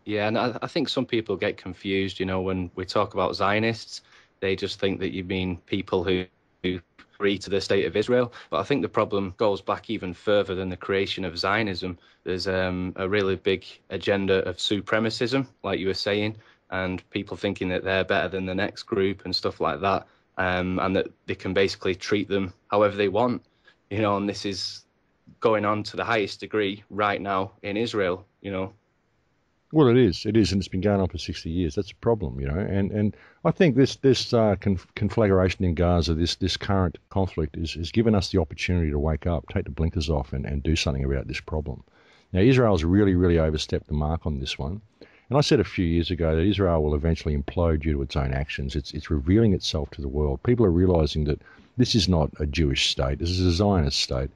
Yeah, and I think some people get confused, when we talk about Zionists, they just think that you mean people who agree to the state of Israel. But I think the problem goes back even further than the creation of Zionism. There's a really big agenda of supremacism, like you were saying, and people thinking that they're better than the next group and stuff like that, and that they can basically treat them however they want, and this is going on to the highest degree right now in Israel, Well, it is, and it's been going on for 60 years. That's a problem, and I think this conflagration in Gaza, this current conflict, has given us the opportunity to wake up, take the blinkers off, and do something about this problem. Now, Israel's really, really overstepped the mark on this one, and I said a few years ago that Israel will eventually implode due to its own actions. It's revealing itself to the world. People are realizing that this is not a Jewish state. This is a Zionist state.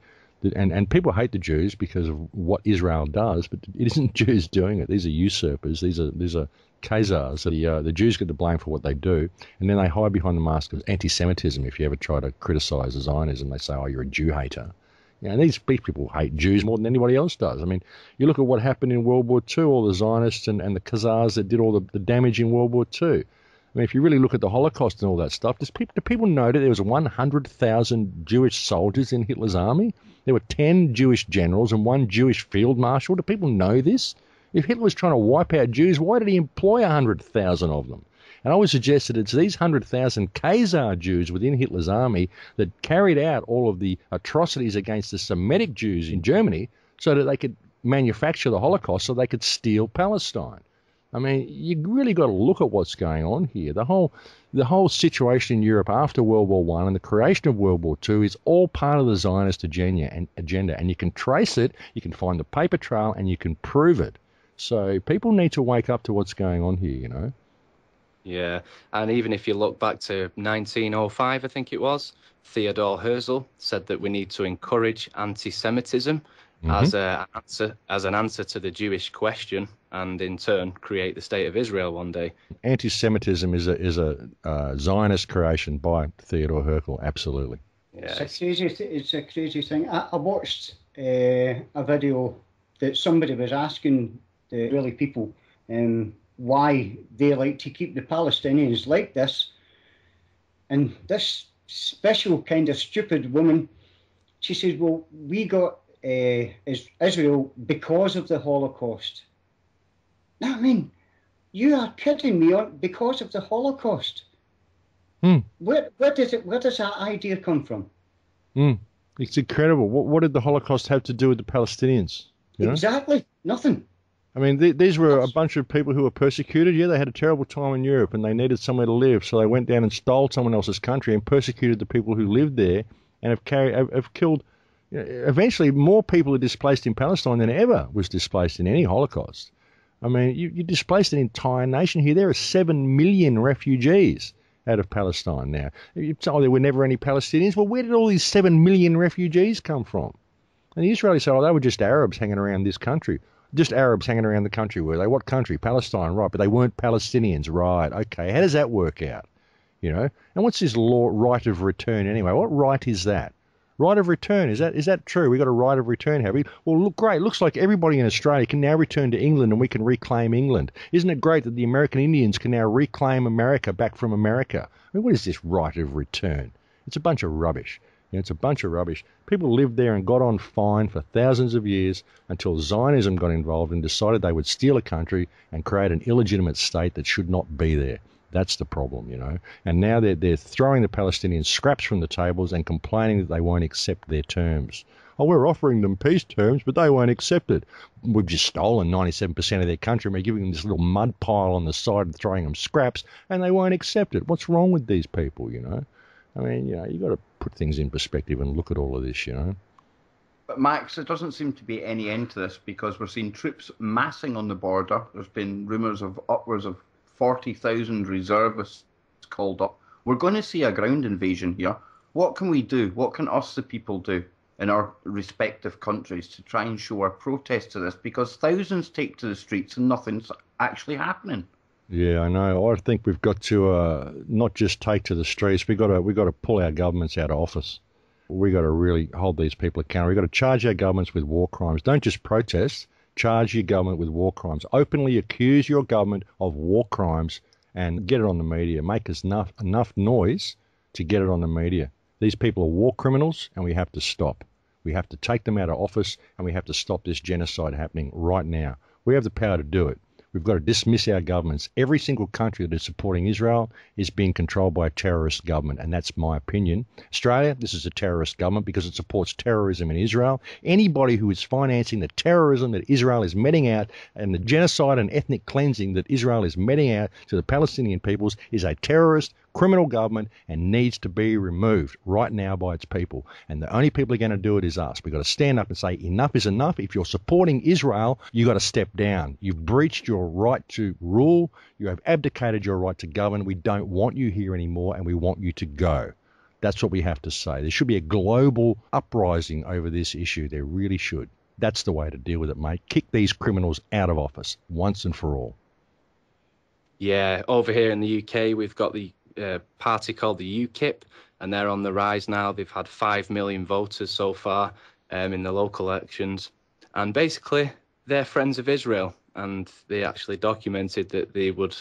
And people hate the Jews because of what Israel does, but it isn't Jews doing it. These are usurpers. These are Khazars. The Jews get the blame for what they do, and then they hide behind the mask of anti-Semitism. If you ever try to criticize Zionism, they say, "Oh, you're a Jew hater." You know, and these people hate Jews more than anybody else does. I mean, you look at what happened in World War II, all the Zionists and the Khazars that did all the damage in World War II. I mean, if you really look at the Holocaust and all that stuff, do people know that there was 100,000 Jewish soldiers in Hitler's army? There were 10 Jewish generals and 1 Jewish field marshal. Do people know this? If Hitler was trying to wipe out Jews, why did he employ 100,000 of them? And I would suggest that it's these 100,000 Khazar Jews within Hitler's army that carried out all of the atrocities against the Semitic Jews in Germany so that they could manufacture the Holocaust so they could steal Palestine. I mean, you really got to look at what's going on here. The whole situation in Europe after World War One and the creation of World War Two is all part of the Zionist agenda, and you can trace it, you can find the paper trail, and you can prove it. So people need to wake up to what's going on here, you know. Yeah, and even if you look back to 1905, I think it was, Theodor Herzl said that we need to encourage anti-Semitism as an answer to the Jewish question, and in turn create the state of Israel one day. Anti-Semitism is a Zionist creation by Theodor Herzl, absolutely. Yeah, It's a crazy thing. I watched a video that somebody was asking the Israeli people why they like to keep the Palestinians like this. And this special kind of stupid woman, she says, well, we got Israel because of the Holocaust. Now, I mean, you are kidding me, because of the Holocaust. Where does that idea come from? It's incredible. What did the Holocaust have to do with the Palestinians? You know? Exactly, nothing. I mean, these were a bunch of people who were persecuted. Yeah, they had a terrible time in Europe and they needed somewhere to live. So they went down and stole someone else's country and persecuted the people who lived there and have killed, eventually more people are displaced in Palestine than ever was displaced in any Holocaust. I mean, you displaced an entire nation here. There are 7 million refugees out of Palestine now. You say, there were never any Palestinians. Well, where did all these 7 million refugees come from? And the Israelis say, they were just Arabs hanging around this country. Just Arabs hanging around the country, were they? What country? Palestine, right? But they weren't Palestinians, right? Okay, how does that work out? You know? And what's this right of return anyway? What right is that? Right of return, is that true? We got a right of return, have we? Well, look, great. Looks like everybody in Australia can now return to England and we can reclaim England. Isn't it great that the American Indians can now reclaim America back from America? I mean, what is this right of return? It's a bunch of rubbish. It's a bunch of rubbish. People lived there and got on fine for thousands of years until Zionism got involved and decided they would steal a country and create an illegitimate state that should not be there. That's the problem, you know. And now they're throwing the Palestinians scraps from the tables and complaining that they won't accept their terms. Oh, we're offering them peace terms, but they won't accept it. We've just stolen 97% of their country and we're giving them this little mud pile on the side and throwing them scraps, and they won't accept it. What's wrong with these people, you know? I mean, you know, you've got to put things in perspective and look at all of this, you know. But Max, there doesn't seem to be any end to this because we're seeing troops massing on the border. There's been rumours of upwards of 40,000 reservists called up. We're going to see a ground invasion here. What can we do? What can us, the people, do in our respective countries to try and show our protest to this? Because thousands take to the streets and nothing's actually happening. Yeah, I know. I think we've got to not just take to the streets. We've got to pull our governments out of office. We've got to really hold these people accountable. We've got to charge our governments with war crimes. Don't just protest. Charge your government with war crimes. Openly accuse your government of war crimes and get it on the media. Make us enough noise to get it on the media. These people are war criminals and we have to stop. We have to take them out of office and we have to stop this genocide happening right now. We have the power to do it. We've got to dismiss our governments. Every single country that is supporting Israel is being controlled by a terrorist government, and that's my opinion. Australia, this is a terrorist government because it supports terrorism in Israel. Anybody who is financing the terrorism that Israel is meting out and the genocide and ethnic cleansing that Israel is meting out to the Palestinian peoples is a terrorist criminal government and needs to be removed right now by its people. And the only people who are going to do it is us. We've got to stand up and say enough is enough. If you're supporting Israel, you've got to step down. You've breached your right to rule. You have abdicated your right to govern. We don't want you here anymore and we want you to go. That's what we have to say. There should be a global uprising over this issue. There really should. That's the way to deal with it, mate. Kick these criminals out of office once and for all. Yeah, over here in the UK, we've got the party called the UKIP, and they're on the rise now. They've had 5 million voters so far, in the local elections. And basically, they're friends of Israel, and they actually documented that they would,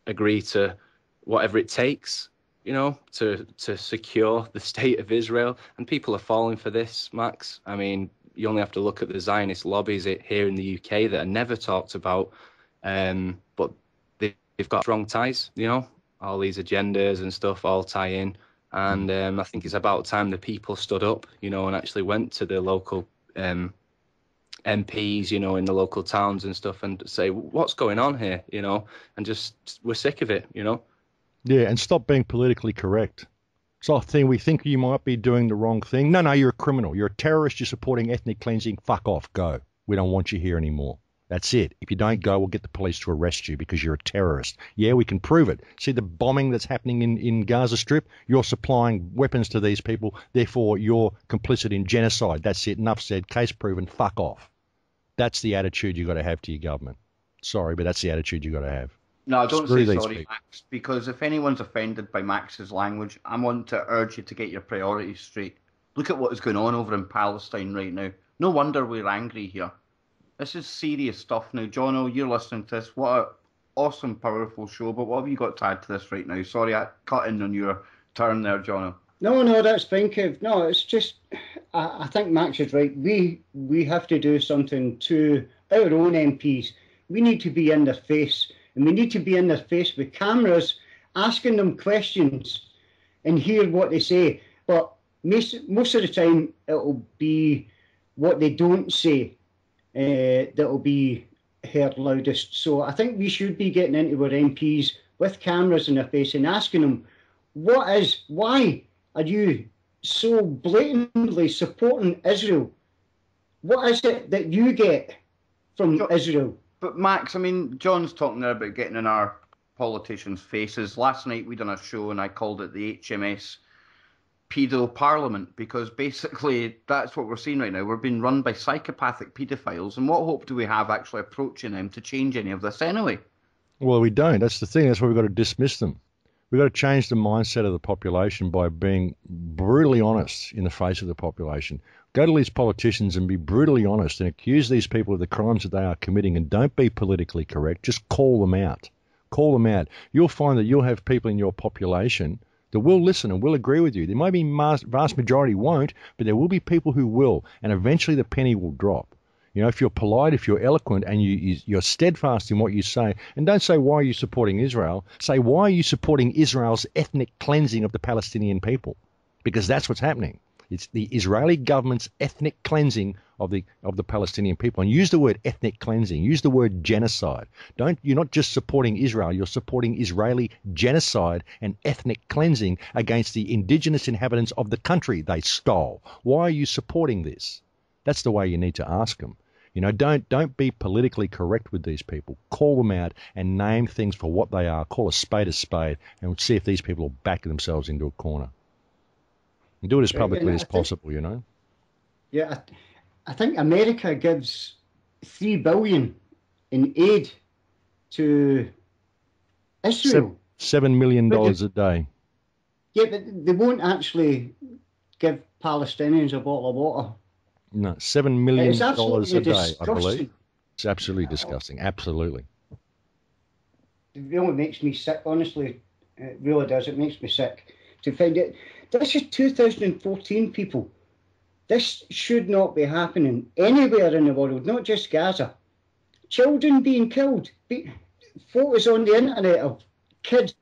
agree to whatever it takes, to secure the state of Israel. And people are falling for this, Max. I mean, you only have to look at the Zionist lobbies here in the UK that are never talked about, but they've got strong ties, all these agendas and stuff all tie in. And I think it's about time the people stood up, and actually went to the local MPs, in the local towns and stuff, and say, what's going on here, and just, we're sick of it, Yeah, and stop being politically correct. So we think you might be doing the wrong thing. No, you're a criminal. You're a terrorist. You're supporting ethnic cleansing. Fuck off. Go. We don't want you here anymore. That's it. If you don't go, we'll get the police to arrest you because you're a terrorist. Yeah, we can prove it. See the bombing that's happening in Gaza Strip? You're supplying weapons to these people. Therefore, you're complicit in genocide. That's it. Enough said. Case proven. Fuck off. That's the attitude you've got to have to your government. Sorry, but that's the attitude you've got to have. No, don't Screw say these sorry, people. Max, because if anyone's offended by Max's language, I want to urge you to get your priorities straight. Look at what is going on over in Palestine right now. No wonder we're angry here. This is serious stuff now. Jono, you're listening to this. What an awesome, powerful show, but what have you got to add to this right now? Sorry, I cut in on your turn there, Jono. No, that's fine, Kev. No, it's just, I think Max is right. We have to do something to our own MPs. We need to be in their face, and we need to be in their face with cameras, asking them questions and hear what they say. But most of the time, it'll be what they don't say that'll be heard loudest. So I think we should be getting into our MPs with cameras in their face and asking them, why are you so blatantly supporting Israel? What is it that you get from Israel? But Max, I mean, John's talking there about getting in our politicians' faces. Last night we done a show and I called it the HMS Pedo Parliament, because basically that's what we're seeing right now. We're being run by psychopathic paedophiles, and what hope do we have actually approaching them to change any of this anyway? Well, we don't. That's the thing. That's why we've got to dismiss them. We've got to change the mindset of the population by being brutally honest in the face of the population. Go to these politicians and be brutally honest and accuse these people of the crimes that they are committing, and don't be politically correct. Just call them out. Call them out. You'll find that you'll have people in your population that will listen and will agree with you. There may be vast majority won't, but there will be people who will, and eventually the penny will drop. If you're polite, if you're eloquent, and you're steadfast in what you say, and don't say, why are you supporting Israel? Say, why are you supporting Israel's ethnic cleansing of the Palestinian people? Because that's what's happening. It's the Israeli government's ethnic cleansing of the Palestinian people. And use the word ethnic cleansing. Use the word genocide. You're not just supporting Israel. You're supporting Israeli genocide and ethnic cleansing against the indigenous inhabitants of the country they stole. Why are you supporting this? That's the way you need to ask them. Don't be politically correct with these people. Call them out and name things for what they are. Call a spade, and see if these people will back themselves into a corner. And do it as publicly as possible, Yeah, I think America gives $3 billion in aid to Israel. $7 million a day. Yeah, but they won't actually give Palestinians a bottle of water. No, $7 million a day, disgusting. I believe. It's absolutely disgusting. Absolutely. It really makes me sick, honestly. It really does. It makes me sick to find it. This is 2014, people. This should not be happening anywhere in the world, not just Gaza. Children being killed. Photos on the internet of kids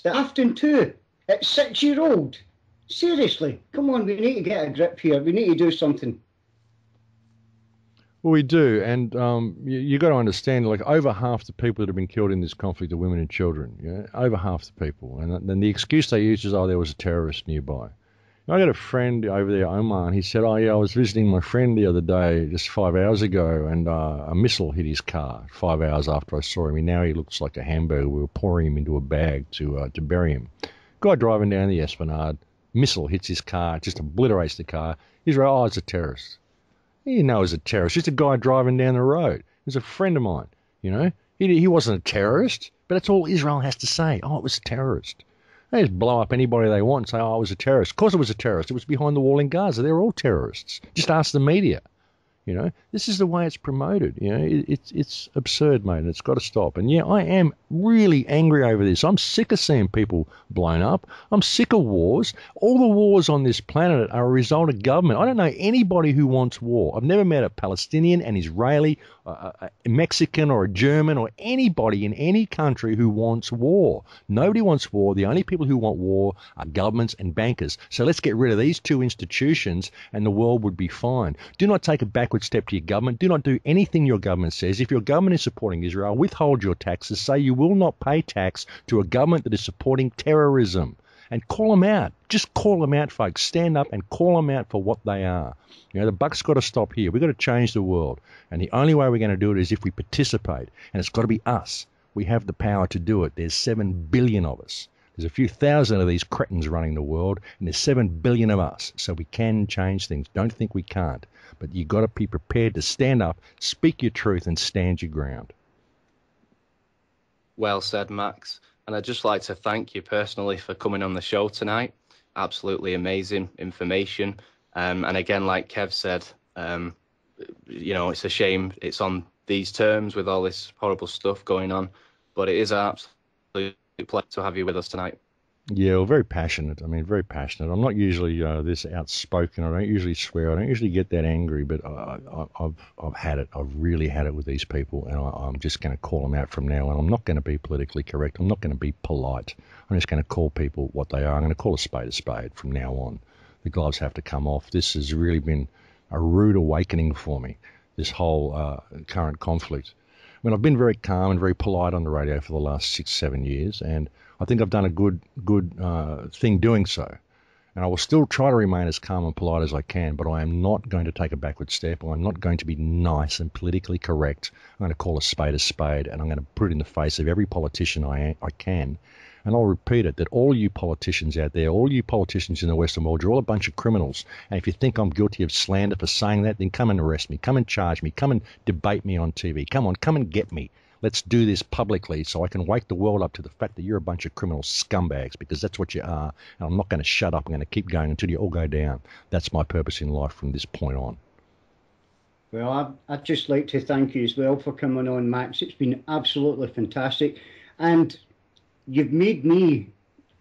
that often too at 6-year-old. Seriously, come on, we need to get a grip here. We need to do something. Well, we do, and you got to understand, like, over half the people that have been killed in this conflict are women and children. Over half the people, and then the excuse they use is, there was a terrorist nearby. I got a friend over there, Omar, and he said, I was visiting my friend the other day, just 5 hours ago, and a missile hit his car 5 hours after I saw him. And now he looks like a hamburger. We were pouring him into a bag to bury him. Guy driving down the Esplanade. Missile hits his car, just obliterates the car. He's right, it's a terrorist. He didn't know it was a terrorist, just a guy driving down the road. He was a friend of mine, He wasn't a terrorist, but that's all Israel has to say. It was a terrorist. They just blow up anybody they want and say, oh, I was a terrorist. Of course it was a terrorist. It was behind the wall in Gaza. They're all terrorists. Just ask the media. This is the way it's promoted. It's absurd, mate, and it's got to stop. And yeah, I am really angry over this. I'm sick of seeing people blown up. I'm sick of wars. All the wars on this planet are a result of government. I don't know anybody who wants war. I've never met a Palestinian, an Israeli, a Mexican or a German or anybody in any country who wants war. Nobody wants war. The only people who want war are governments and bankers. So let's get rid of these two institutions and the world would be fine. Do not take a backward step to your government. Do not do anything your government says. If your government is supporting Israel, withhold your taxes. Say you will not pay tax to a government that is supporting terrorism. And call them out. Just call them out, folks. Stand up and call them out for what they are. The buck's got to stop here. We've got to change the world. And the only way we're going to do it is if we participate. And it's got to be us. We have the power to do it. There's 7 billion of us. There's a few thousand of these cretins running the world, and there's 7 billion of us. So we can change things. Don't think we can't. But you've got to be prepared to stand up, speak your truth, and stand your ground. Well said, Max. And I'd just like to thank you personally for coming on the show tonight. Absolutely amazing information. And again, like Kev said, it's a shame it's on these terms with all this horrible stuff going on. But it is an absolute pleasure to have you with us tonight. Yeah, well, very passionate. Very passionate. I'm not usually this outspoken. I don't usually swear. I don't usually get that angry, but I've had it. I've really had it with these people, and I'm just going to call them out from now on. I'm not going to be politically correct. I'm not going to be polite. I'm just going to call people what they are. I'm going to call a spade from now on. The gloves have to come off. This has really been a rude awakening for me, this whole current conflict. I've been very calm and very polite on the radio for the last 6-7 years, and I think I've done a good thing doing so. And I will still try to remain as calm and polite as I can, but I am not going to take a backward step. I'm not going to be nice and politically correct. I'm going to call a spade, and I'm going to put it in the face of every politician I can. And I'll repeat it, that all you politicians out there, all you politicians in the Western world, you're all a bunch of criminals. And if you think I'm guilty of slander for saying that, then come and arrest me. Come and charge me. Come and debate me on TV. Come and get me. Let's do this publicly so I can wake the world up to the fact that you're a bunch of criminal scumbags, because that's what you are. And I'm not going to shut up. I'm going to keep going until you all go down. That's my purpose in life from this point on. Well, I'd just like to thank you as well for coming on, Max. It's been absolutely fantastic. And you've made me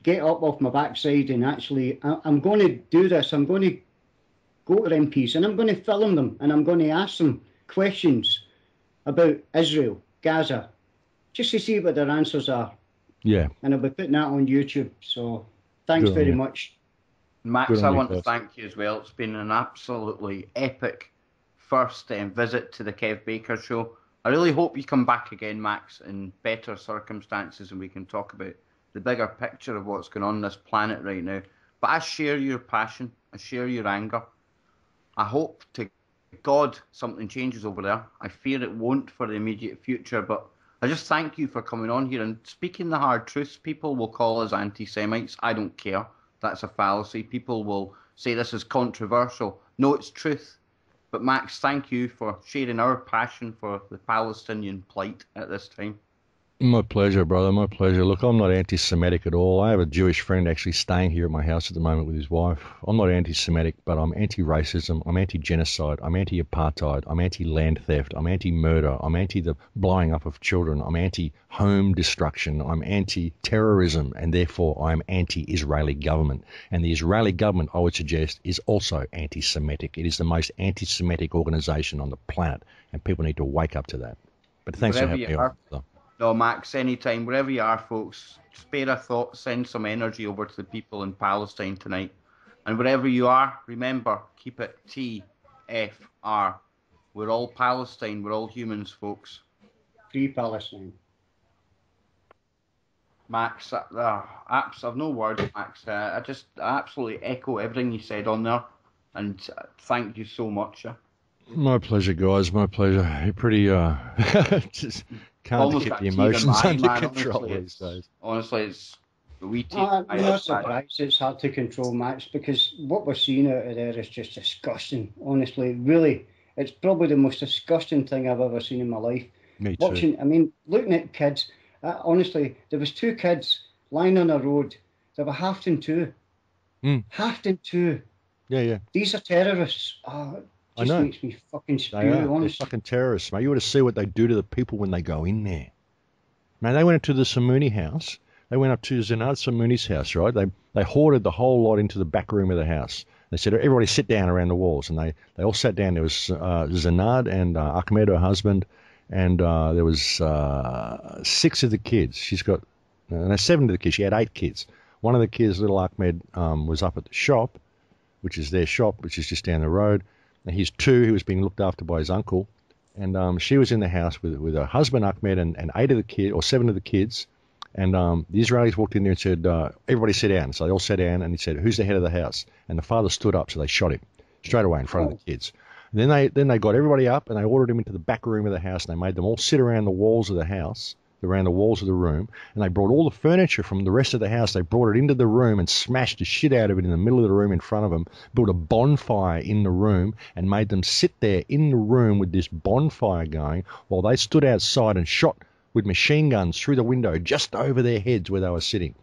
get up off my backside and actually, I'm going to do this. I'm going to go to MPs and I'm going to film them and I'm going to ask them questions about Israel, Gaza, just to see what their answers are. Yeah. And I'll be putting that on YouTube. So thanks very much. Max, I want to thank you as well. It's been an absolutely epic first visit to the Kev Baker Show. I really hope you come back again, Max, in better circumstances and we can talk about the bigger picture of what's going on this planet right now. But I share your passion. I share your anger. I hope to God something changes over there. I fear it won't for the immediate future, but I just thank you for coming on here and speaking the hard truths. People will call us anti-Semites. I don't care. That's a fallacy. People will say this is controversial. No, it's truth. But Max, thank you for sharing our passion for the Palestinian plight at this time. My pleasure, brother. My pleasure. Look, I'm not anti-Semitic at all. I have a Jewish friend actually staying here at my house at the moment with his wife. I'm not anti-Semitic, but I'm anti-racism. I'm anti-genocide. I'm anti-apartheid. I'm anti-land theft. I'm anti-murder. I'm anti the blowing up of children. I'm anti-home destruction. I'm anti-terrorism, and therefore I'm anti-Israeli government. And the Israeli government, I would suggest, is also anti-Semitic. It is the most anti-Semitic organization on the planet, and people need to wake up to that. But thanks for having me on. No, Max, anytime, wherever you are, folks, spare a thought, send some energy over to the people in Palestine tonight. And wherever you are, remember, keep it TFR. We're all Palestine, we're all humans, folks. Free Palestine. Max, I've no words, Max. I just absolutely echo everything you said on there. And thank you so much. My pleasure, guys. My pleasure. You're pretty, just can't almost keep the emotions under control these days. Honestly, it's I'm not surprised it's hard to control, Max, because what we're seeing out of there is just disgusting. Honestly, really, it's probably the most disgusting thing I've ever seen in my life. Me too. Looking at kids. Honestly, there was 2 kids lying on a road. They were Hafton too. Hafton too. Yeah. These are terrorists. Oh, it I just know. makes me fucking spew, They are. They're honestly. fucking terrorists, mate. You ought to see what they do to the people when they go in there. Man, they went into the Samuni house. They went up to Zinad Samuni's house, right? They hoarded the whole lot into the back room of the house. They said, everybody sit down around the walls. And they all sat down. There was Zinad and Ahmed, her husband, and there was 6 of the kids. She's got, no, 7 of the kids. She had 8 kids. One of the kids, little Ahmed, was up at the shop, which is their shop, which is just down the road. And he's 2. He was being looked after by his uncle. And she was in the house with her husband, Ahmed, and 8 of the kids, or 7 of the kids. And the Israelis walked in there and said, everybody sit down. So they all sat down, and he said, who's the head of the house? And the father stood up, so they shot him straight away in front of the kids. And then they got everybody up, and they ordered him into the back room of the house, and they made them all sit around the walls of the house, around the walls of the room, and they brought all the furniture from the rest of the house, they brought it into the room and smashed the shit out of it in the middle of the room in front of them, built a bonfire in the room, and made them sit there in the room with this bonfire going while they stood outside and shot with machine guns through the window just over their heads where they were sitting.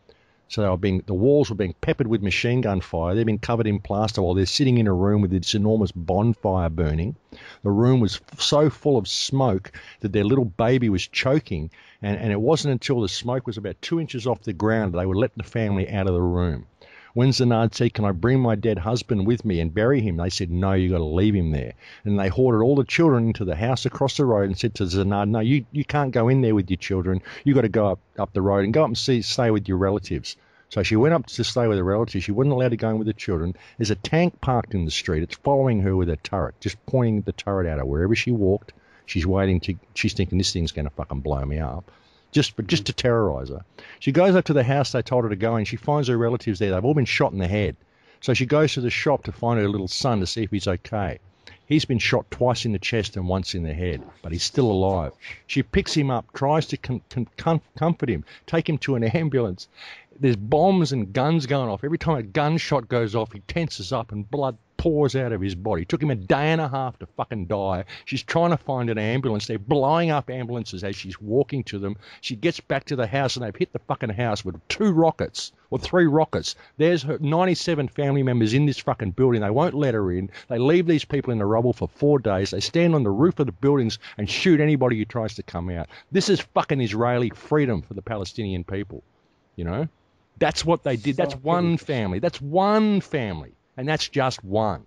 So the walls were being peppered with machine gun fire. They've been covered in plaster while they're sitting in a room with this enormous bonfire burning. The room was so full of smoke that their little baby was choking, and it wasn't until the smoke was about 2 inches off the ground that they would let the family out of the room. When Zinad said, can I bring my dead husband with me and bury him? They said, no, you got to leave him there. And they hoarded all the children into the house across the road and said to Zinad, no, you can't go in there with your children. You got to go up the road and go up and stay with your relatives. So she went up to stay with her relatives. She wasn't allowed to go in with the children. There's a tank parked in the street. It's following her with a turret, just pointing the turret at her. Wherever she walked, she's thinking this thing's going to fucking blow me up. Just to terrorize her. She goes up to the house they told her to go in. She finds her relatives there. They've all been shot in the head. So she goes to the shop to find her little son to see if he's okay. He's been shot twice in the chest and once in the head, but he's still alive. She picks him up, tries to comfort him, take him to an ambulance. There's bombs and guns going off. Every time a gunshot goes off, he tenses up and blood pours out of his body. It took him a day and a half to fucking die. She's trying to find an ambulance. They're blowing up ambulances as she's walking to them. She gets back to the house, and they've hit the fucking house with 2 rockets or 3 rockets. There's her 97 family members in this fucking building. They won't let her in. They leave these people in the rubble for 4 days. They stand on the roof of the buildings and shoot anybody who tries to come out. This is fucking Israeli freedom for the Palestinian people, you know? That's what they did. That's one family. That's one family. And that's just one.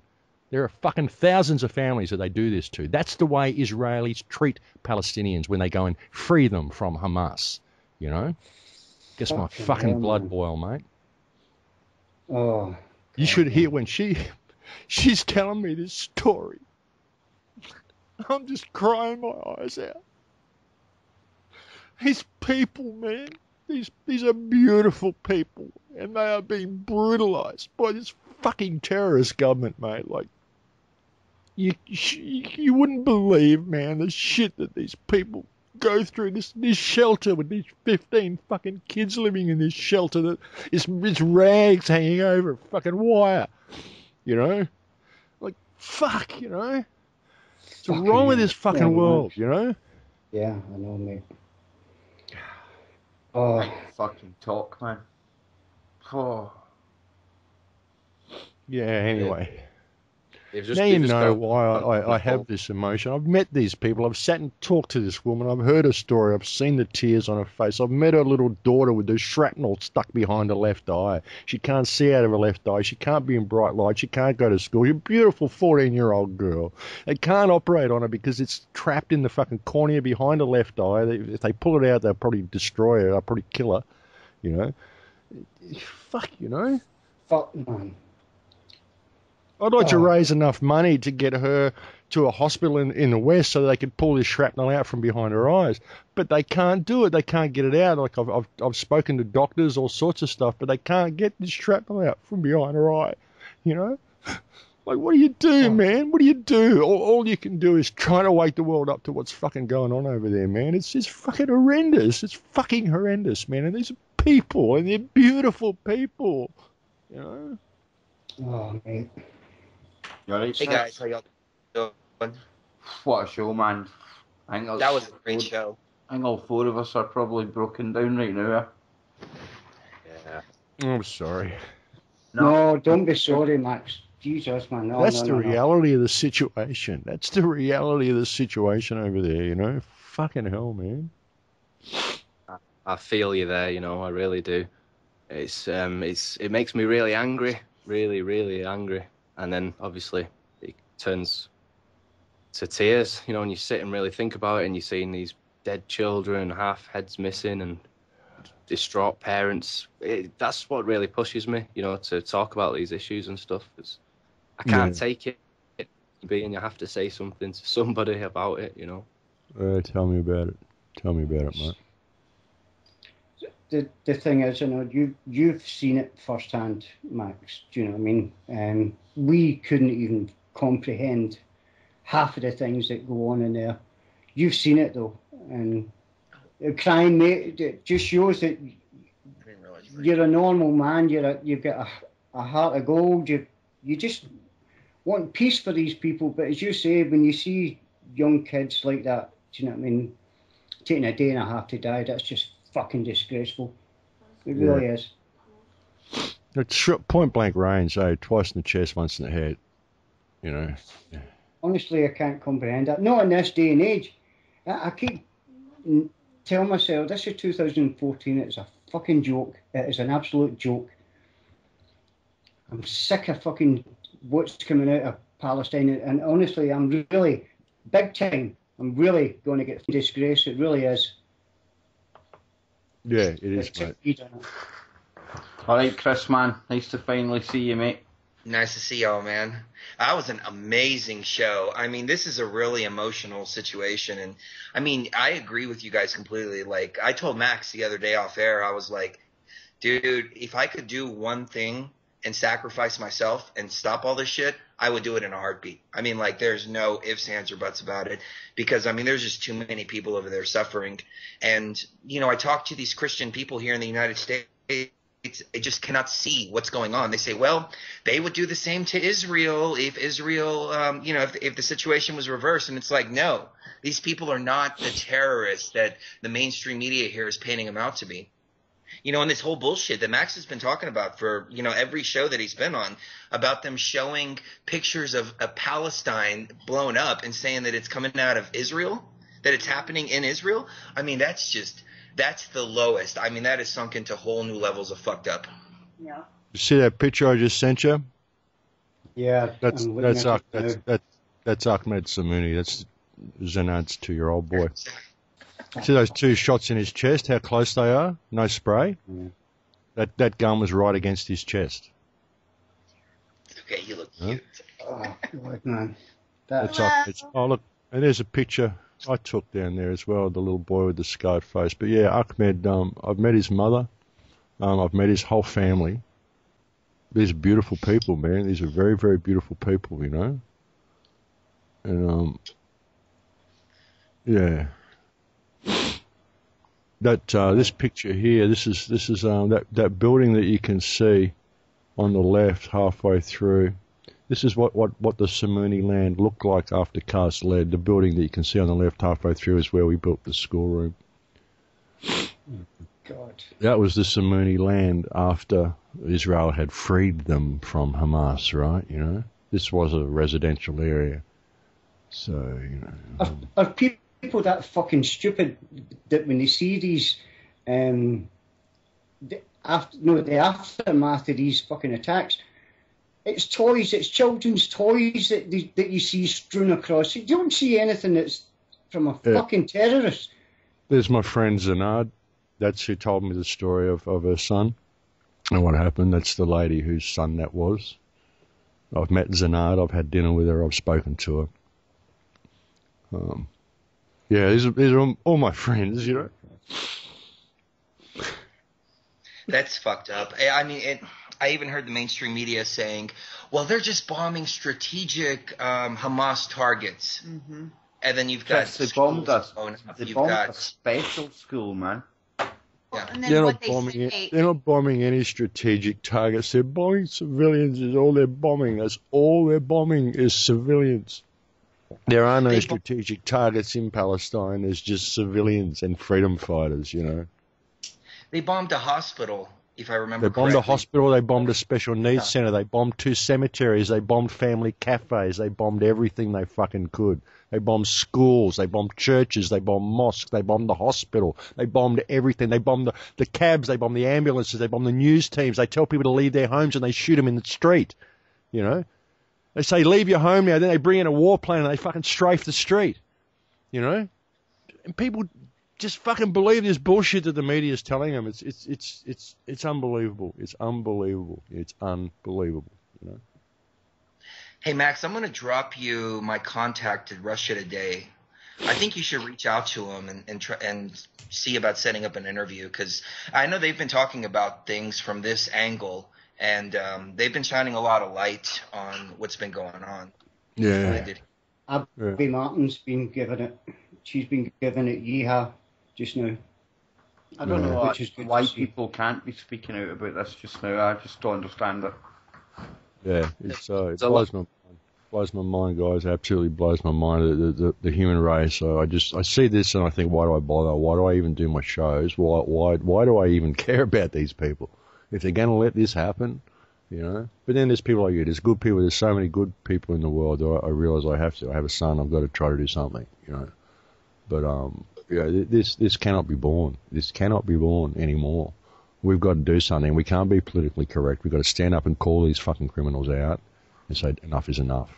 There are fucking thousands of families that they do this to. That's the way Israelis treat Palestinians when they go and free them from Hamas, you know? Gets my fucking blood boil, mate. Oh. You should hear when she's telling me this story. I'm just crying my eyes out. These people, man. These are beautiful people, and they are being brutalized by this fucking terrorist government, mate. Like, you wouldn't believe, man, the shit that these people go through. This shelter with these 15 fucking kids living in this shelter that is rags hanging over a fucking wire, you know? Like, fuck, you know? What's wrong with this fucking world, you know? Yeah, I know, mate. Oh, fucking talk, man. Oh. Yeah, anyway. Just, now you know why I have this emotion. I've met these people. I've sat and talked to this woman. I've heard her story. I've seen the tears on her face. I've met her little daughter with the shrapnel stuck behind her left eye. She can't see out of her left eye. She can't be in bright light. She can't go to school. She's a beautiful 14-year-old girl. They can't operate on her because it's trapped in the fucking cornea behind her left eye. If they pull it out, they'll probably destroy her. They'll probably kill her. You know? Fuck, you know? Fuck, man. I'd like to raise enough money to get her to a hospital in the West so they could pull this shrapnel out from behind her eyes. But they can't do it. They can't get it out. Like I've spoken to doctors, all sorts of stuff, but they can't get this shrapnel out from behind her eye. You know? Like, what do you do, man? What do you do? All you can do is try to wake the world up to what's fucking going on over there, man. It's just fucking horrendous. It's fucking horrendous, man. And these are people, and they're beautiful people. You know? Oh, mate. You alright, Hey guys, how y'all doing? What a show, man. I think That was a great show. I think all 4 of us are probably broken down right now. Yeah. I'm sorry. No, don't be sorry, Max. Jesus, man. No, That's no, the no, no. reality of the situation. That's the reality of the situation over there, you know? Fucking hell, man. I feel you there, you know, I really do. It makes me really angry, really, really angry. And then obviously it turns to tears, you know, and you sit and really think about it, and you're seeing these dead children, half heads missing, and distraught parents. That's what really pushes me, you know, to talk about these issues and stuff. 'Cause I can't take it being you have to say something to somebody about it, you know. Tell me about it. Tell me about it, mate. The thing is, you know, you've seen it firsthand, Max. Do you know what I mean? We couldn't even comprehend half of the things that go on in there. You've seen it though, and crime, mate, it just shows that you're a normal man. You've got a heart of gold. You just want peace for these people. But as you say, when you see young kids like that, do you know what I mean? Taking a day and a half to die, that's just fucking disgraceful. It really is. It's point blank range, twice in the chest, once in the head. You know. Yeah. Honestly, I can't comprehend that. Not in this day and age. I keep telling myself, this is 2014, it's a fucking joke. It is an absolute joke. I'm sick of fucking what's coming out of Palestine, and honestly, I'm really, big time, I'm really going to get disgrace. It really is. Yeah, it is, mate. All right, Chris, man. Nice to finally see you, mate. Nice to see y'all, man. That was an amazing show. I mean, this is a really emotional situation. And, I mean, I agree with you guys completely. Like, I told Max the other day off air, I was like, dude, if I could do one thing and sacrifice myself and stop all this shit, I would do it in a heartbeat. I mean, like, there's no ifs, ands, or buts about it. Because, I mean, there's just too many people over there suffering. And, you know, I talk to these Christian people here in the United States. They just cannot see what's going on. They say, well, they would do the same to Israel if Israel, you know, if the situation was reversed. And it's like, no, these people are not the terrorists that the mainstream media here is painting them out to be. You know, and this whole bullshit that Max has been talking about for, you know, every show that he's been on, about them showing pictures of Palestine blown up and saying that it's coming out of Israel, that it's happening in Israel. I mean, that's the lowest. I mean, that has sunk into whole new levels of fucked up. Yeah. You see that picture I just sent you? Yeah. That's Ahmed Samuni. That's Zinad's 2-year-old boy. See those two shots in his chest? How close they are? No spray. Yeah. That gun was right against his chest. Okay, you look cute. Oh, God, man. Oh, look, and there's a picture I took down there as well, the little boy with the scarred face. But yeah, Ahmed, I've met his mother. I've met his whole family. These are beautiful people, man. These are very, very beautiful people, you know. And yeah, that this picture here, this is that building that you can see on the left halfway through. This is what the Samuni land looked like after Cast Lead. The building that you can see on the left halfway through is where we built the schoolroom. God. That was the Samuni land after Israel had freed them from Hamas, right? You know, this was a residential area. So, you know. Are people that fucking stupid that when they see these, the aftermath of these fucking attacks, it's toys, it's children's toys that you see strewn across. You don't see anything that's from a fucking terrorist. There's my friend Zinad. That's who told me the story of her son and what happened. That's the lady whose son that was. I've met Zinad. I've had dinner with her. I've spoken to her. Yeah, these are all my friends, you know. That's fucked up. I mean, I even heard the mainstream media saying, well, they're just bombing strategic Hamas targets. Mm-hmm. And then you've got they bombed us. They bombed a special school, man. Yeah. And then They're not bombing any strategic targets. They're bombing civilians is all they're bombing. That's all they're bombing is civilians. There are no strategic targets in Palestine. There's just civilians and freedom fighters, you know. They bombed a hospital if I remember They bombed correctly. a hospital, they bombed a special needs Yeah. center, they bombed 2 cemeteries, they bombed family cafes, they bombed everything they fucking could. They bombed schools, they bombed churches, they bombed mosques, they bombed the hospital, they bombed everything. They bombed the cabs, they bombed the ambulances, they bombed the news teams. They tell people to leave their homes and they shoot them in the street, you know. They say, leave your home now, then they bring in a warplane and they fucking strafe the street, you know. And people just fucking believe this bullshit that the media is telling them. It's unbelievable. It's unbelievable. It's unbelievable, you know. Hey, Max, I'm going to drop you my contact at Russia Today. I think you should reach out to him and try and see about setting up an interview, because I know they've been talking about things from this angle, and they've been shining a lot of light on what's been going on. Yeah. Abby Martin's been given it. She's been given it yeehaw just now. I don't know Which is good why to see. people can't be speaking out about this just now. I just don't understand it. Yeah, it blows my mind, guys. It absolutely blows my mind, the human race. So I see this and I think, why do I bother? Why do I even do my shows? Why do I even care about these people? If they're going to let this happen, you know. But then there's people like you. There's good people. There's so many good people in the world that I realize I have a son. I've got to try to do something, you know. But yeah, this cannot be borne. This cannot be borne anymore. We've got to do something. We can't be politically correct. We've got to stand up and call these fucking criminals out and say enough is enough.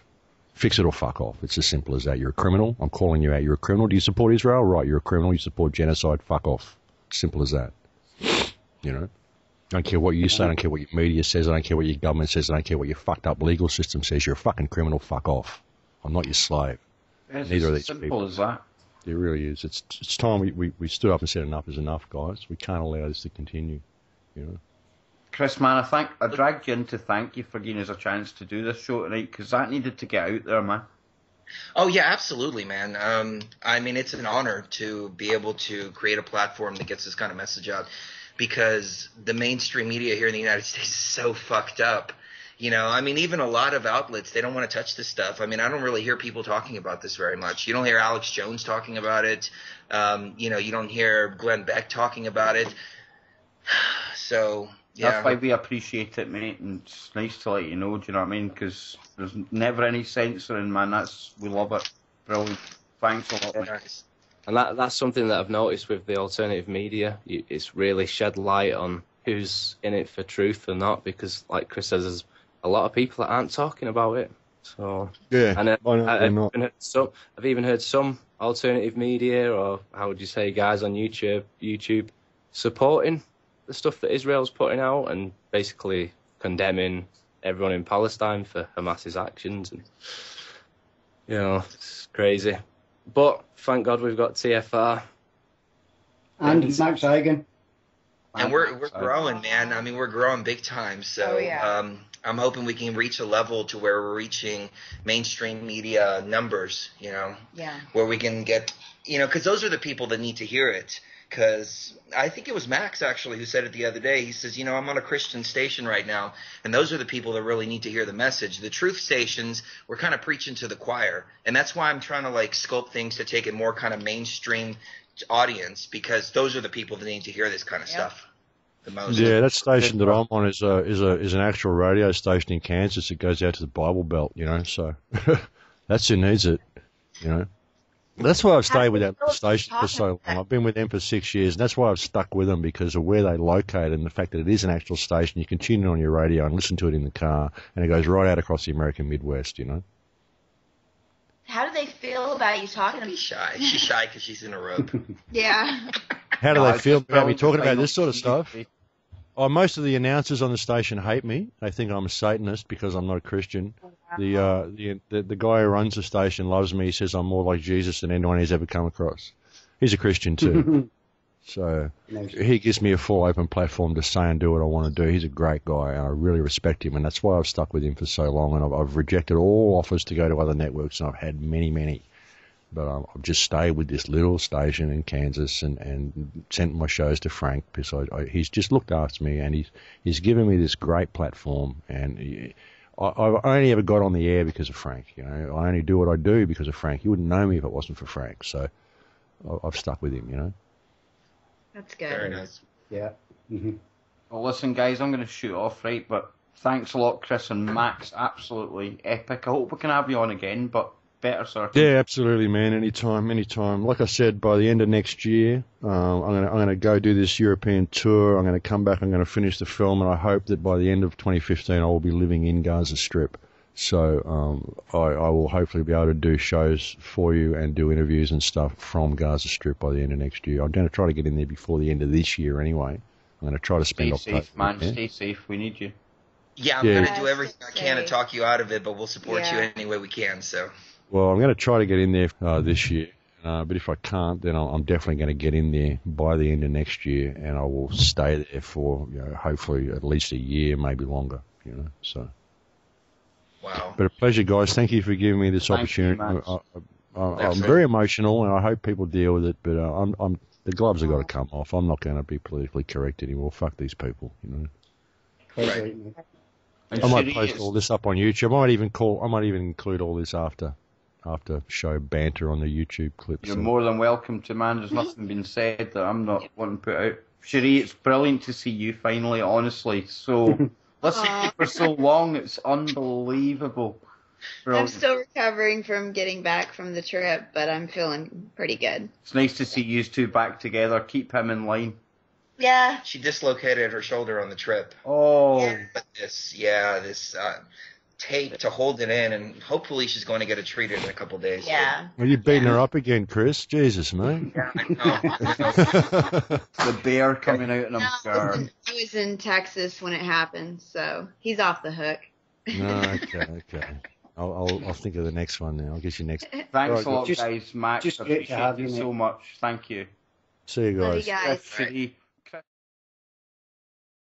Fix it or fuck off. It's as simple as that. You're a criminal. I'm calling you out. You're a criminal. Do you support Israel? Right, you're a criminal. You support genocide. Fuck off. Simple as that. You know? I don't care what you say. I don't care what your media says. I don't care what your government says. I don't care what your fucked up legal system says. You're a fucking criminal. Fuck off. I'm not your slave. It's Neither of as these simple people. as that. It really is. It's time we stood up and said enough is enough, guys. We can't allow this to continue. You know. Chris, man, I dragged you in to thank you for giving us a chance to do this show tonight, because that needed to get out there, man. Oh, yeah, absolutely, man. I mean, it's an honor to be able to create a platform that gets this kind of message out, because the mainstream media here in the United States is so fucked up. You know, I mean, even a lot of outlets, they don't want to touch this stuff. I mean, I don't really hear people talking about this very much. You don't hear Alex Jones talking about it. You know, you don't hear Glenn Beck talking about it. So, yeah. That's why we appreciate it, mate, and it's nice to let you know, do you know what I mean? Because there's never any censoring, man. We love it. Brilliant. Thanks a lot, mate. Nice. And that's something that I've noticed with the alternative media. It's really shed light on who's in it for truth or not, because, like Chris says, there's a lot of people that aren't talking about it. So Yeah. and I've I've even heard some alternative media, or how would you say, guys on YouTube supporting the stuff that Israel's putting out and basically condemning everyone in Palestine for Hamas's actions. And you know, it's crazy. But thank God we've got TFR. And Max Igan. And we're growing, man. I mean, we're growing big time. So I'm hoping we can reach a level to where we're reaching mainstream media numbers, you know, where we can get, you know, because those are the people that need to hear it. Because I think it was Max, actually, who said it the other day. He says, you know, I'm on a Christian station right now, and those are the people that really need to hear the message. The truth stations, we're kind of preaching to the choir. And that's why I'm trying to, like, sculpt things to take it more kind of mainstream audience, because those are the people that need to hear this kind of stuff the most. Yeah, that station that I'm on is an actual radio station in Kansas. It goes out to the Bible Belt, you know, so that's who needs it, you know. That's why I've stayed with that station for so long. I've been with them for 6 years, and that's why I've stuck with them, because of where they locate and the fact that it is an actual station. You can tune in on your radio and listen to it in the car, and it goes right out across the American Midwest, you know. How do they feel about you talking She's shy. She's shy because she's in a robe. Yeah. How do No, they it's feel just about me brilliant talking to about find this sort of out stuff? TV. Oh, most of the announcers on the station hate me. They think I'm a Satanist because I'm not a Christian. The guy who runs the station loves me. He says I'm more like Jesus than anyone he's ever come across. He's a Christian too. So he gives me a full open platform to say and do what I want to do. He's a great guy, and I really respect him, and that's why I've stuck with him for so long. And I've rejected all offers to go to other networks, and I've had many. But I've just stayed with this little station in Kansas and sent my shows to Frank, because he's just looked after me, and he's given me this great platform. And I only ever got on the air because of Frank. You know, I only do what I do because of Frank. You wouldn't know me if it wasn't for Frank. So I've stuck with him. You know. That's good. Very nice. Yeah. Mm-hmm. Well, listen, guys, I'm going to shoot off, right? But thanks a lot, Chris and Max. Absolutely epic. I hope we can have you on again, but better circumstances. Yeah, absolutely, man. Anytime. Like I said, by the end of next year, I'm gonna go do this European tour. I'm gonna come back. I'm gonna finish the film, and I hope that by the end of 2015, I will be living in Gaza Strip. So I will hopefully be able to do shows for you and do interviews and stuff from Gaza Strip by the end of next year. I'm going to try to get in there before the end of this year anyway. I'm going to try to spend Stay safe, man. Stay safe. We need you. Yeah, I'm going to do everything I can to talk you out of it, but we'll support you any way we can. So. Well, I'm going to try to get in there this year, but if I can't, then I'm definitely going to get in there by the end of next year, and I will stay there for hopefully at least a year, maybe longer. So. Wow. But a pleasure, guys. Thank you for giving me this opportunity. I'm very emotional, and I hope people deal with it. But the gloves have got to come off. I'm not going to be politically correct anymore. Fuck these people. Right. I might post all this up on YouTube. I might even include all this after show banter on the YouTube clips. You're more than welcome to, man. There's nothing been said that I'm not wanting to put out. Cherie, it's brilliant to see you finally, honestly. So, listen to you for so long. It's unbelievable. Brilliant. I'm still recovering from getting back from the trip, but I'm feeling pretty good. It's nice to see you two back together. Keep him in line. Yeah. She dislocated her shoulder on the trip. Oh. But this tape to hold it in, and hopefully she's going to get it treated in a couple of days. Yeah. Are you beating her up again, Chris? Jesus, mate. Yeah, I know. The bear coming out in a guard. I was in Texas when it happened, so he's off the hook. Okay. I'll think of the next one now. I'll get you next. Thanks a lot, guys. Max, just great to appreciate have you you, so mate. much. Thank you. See you Love guys. you guys. Cherie,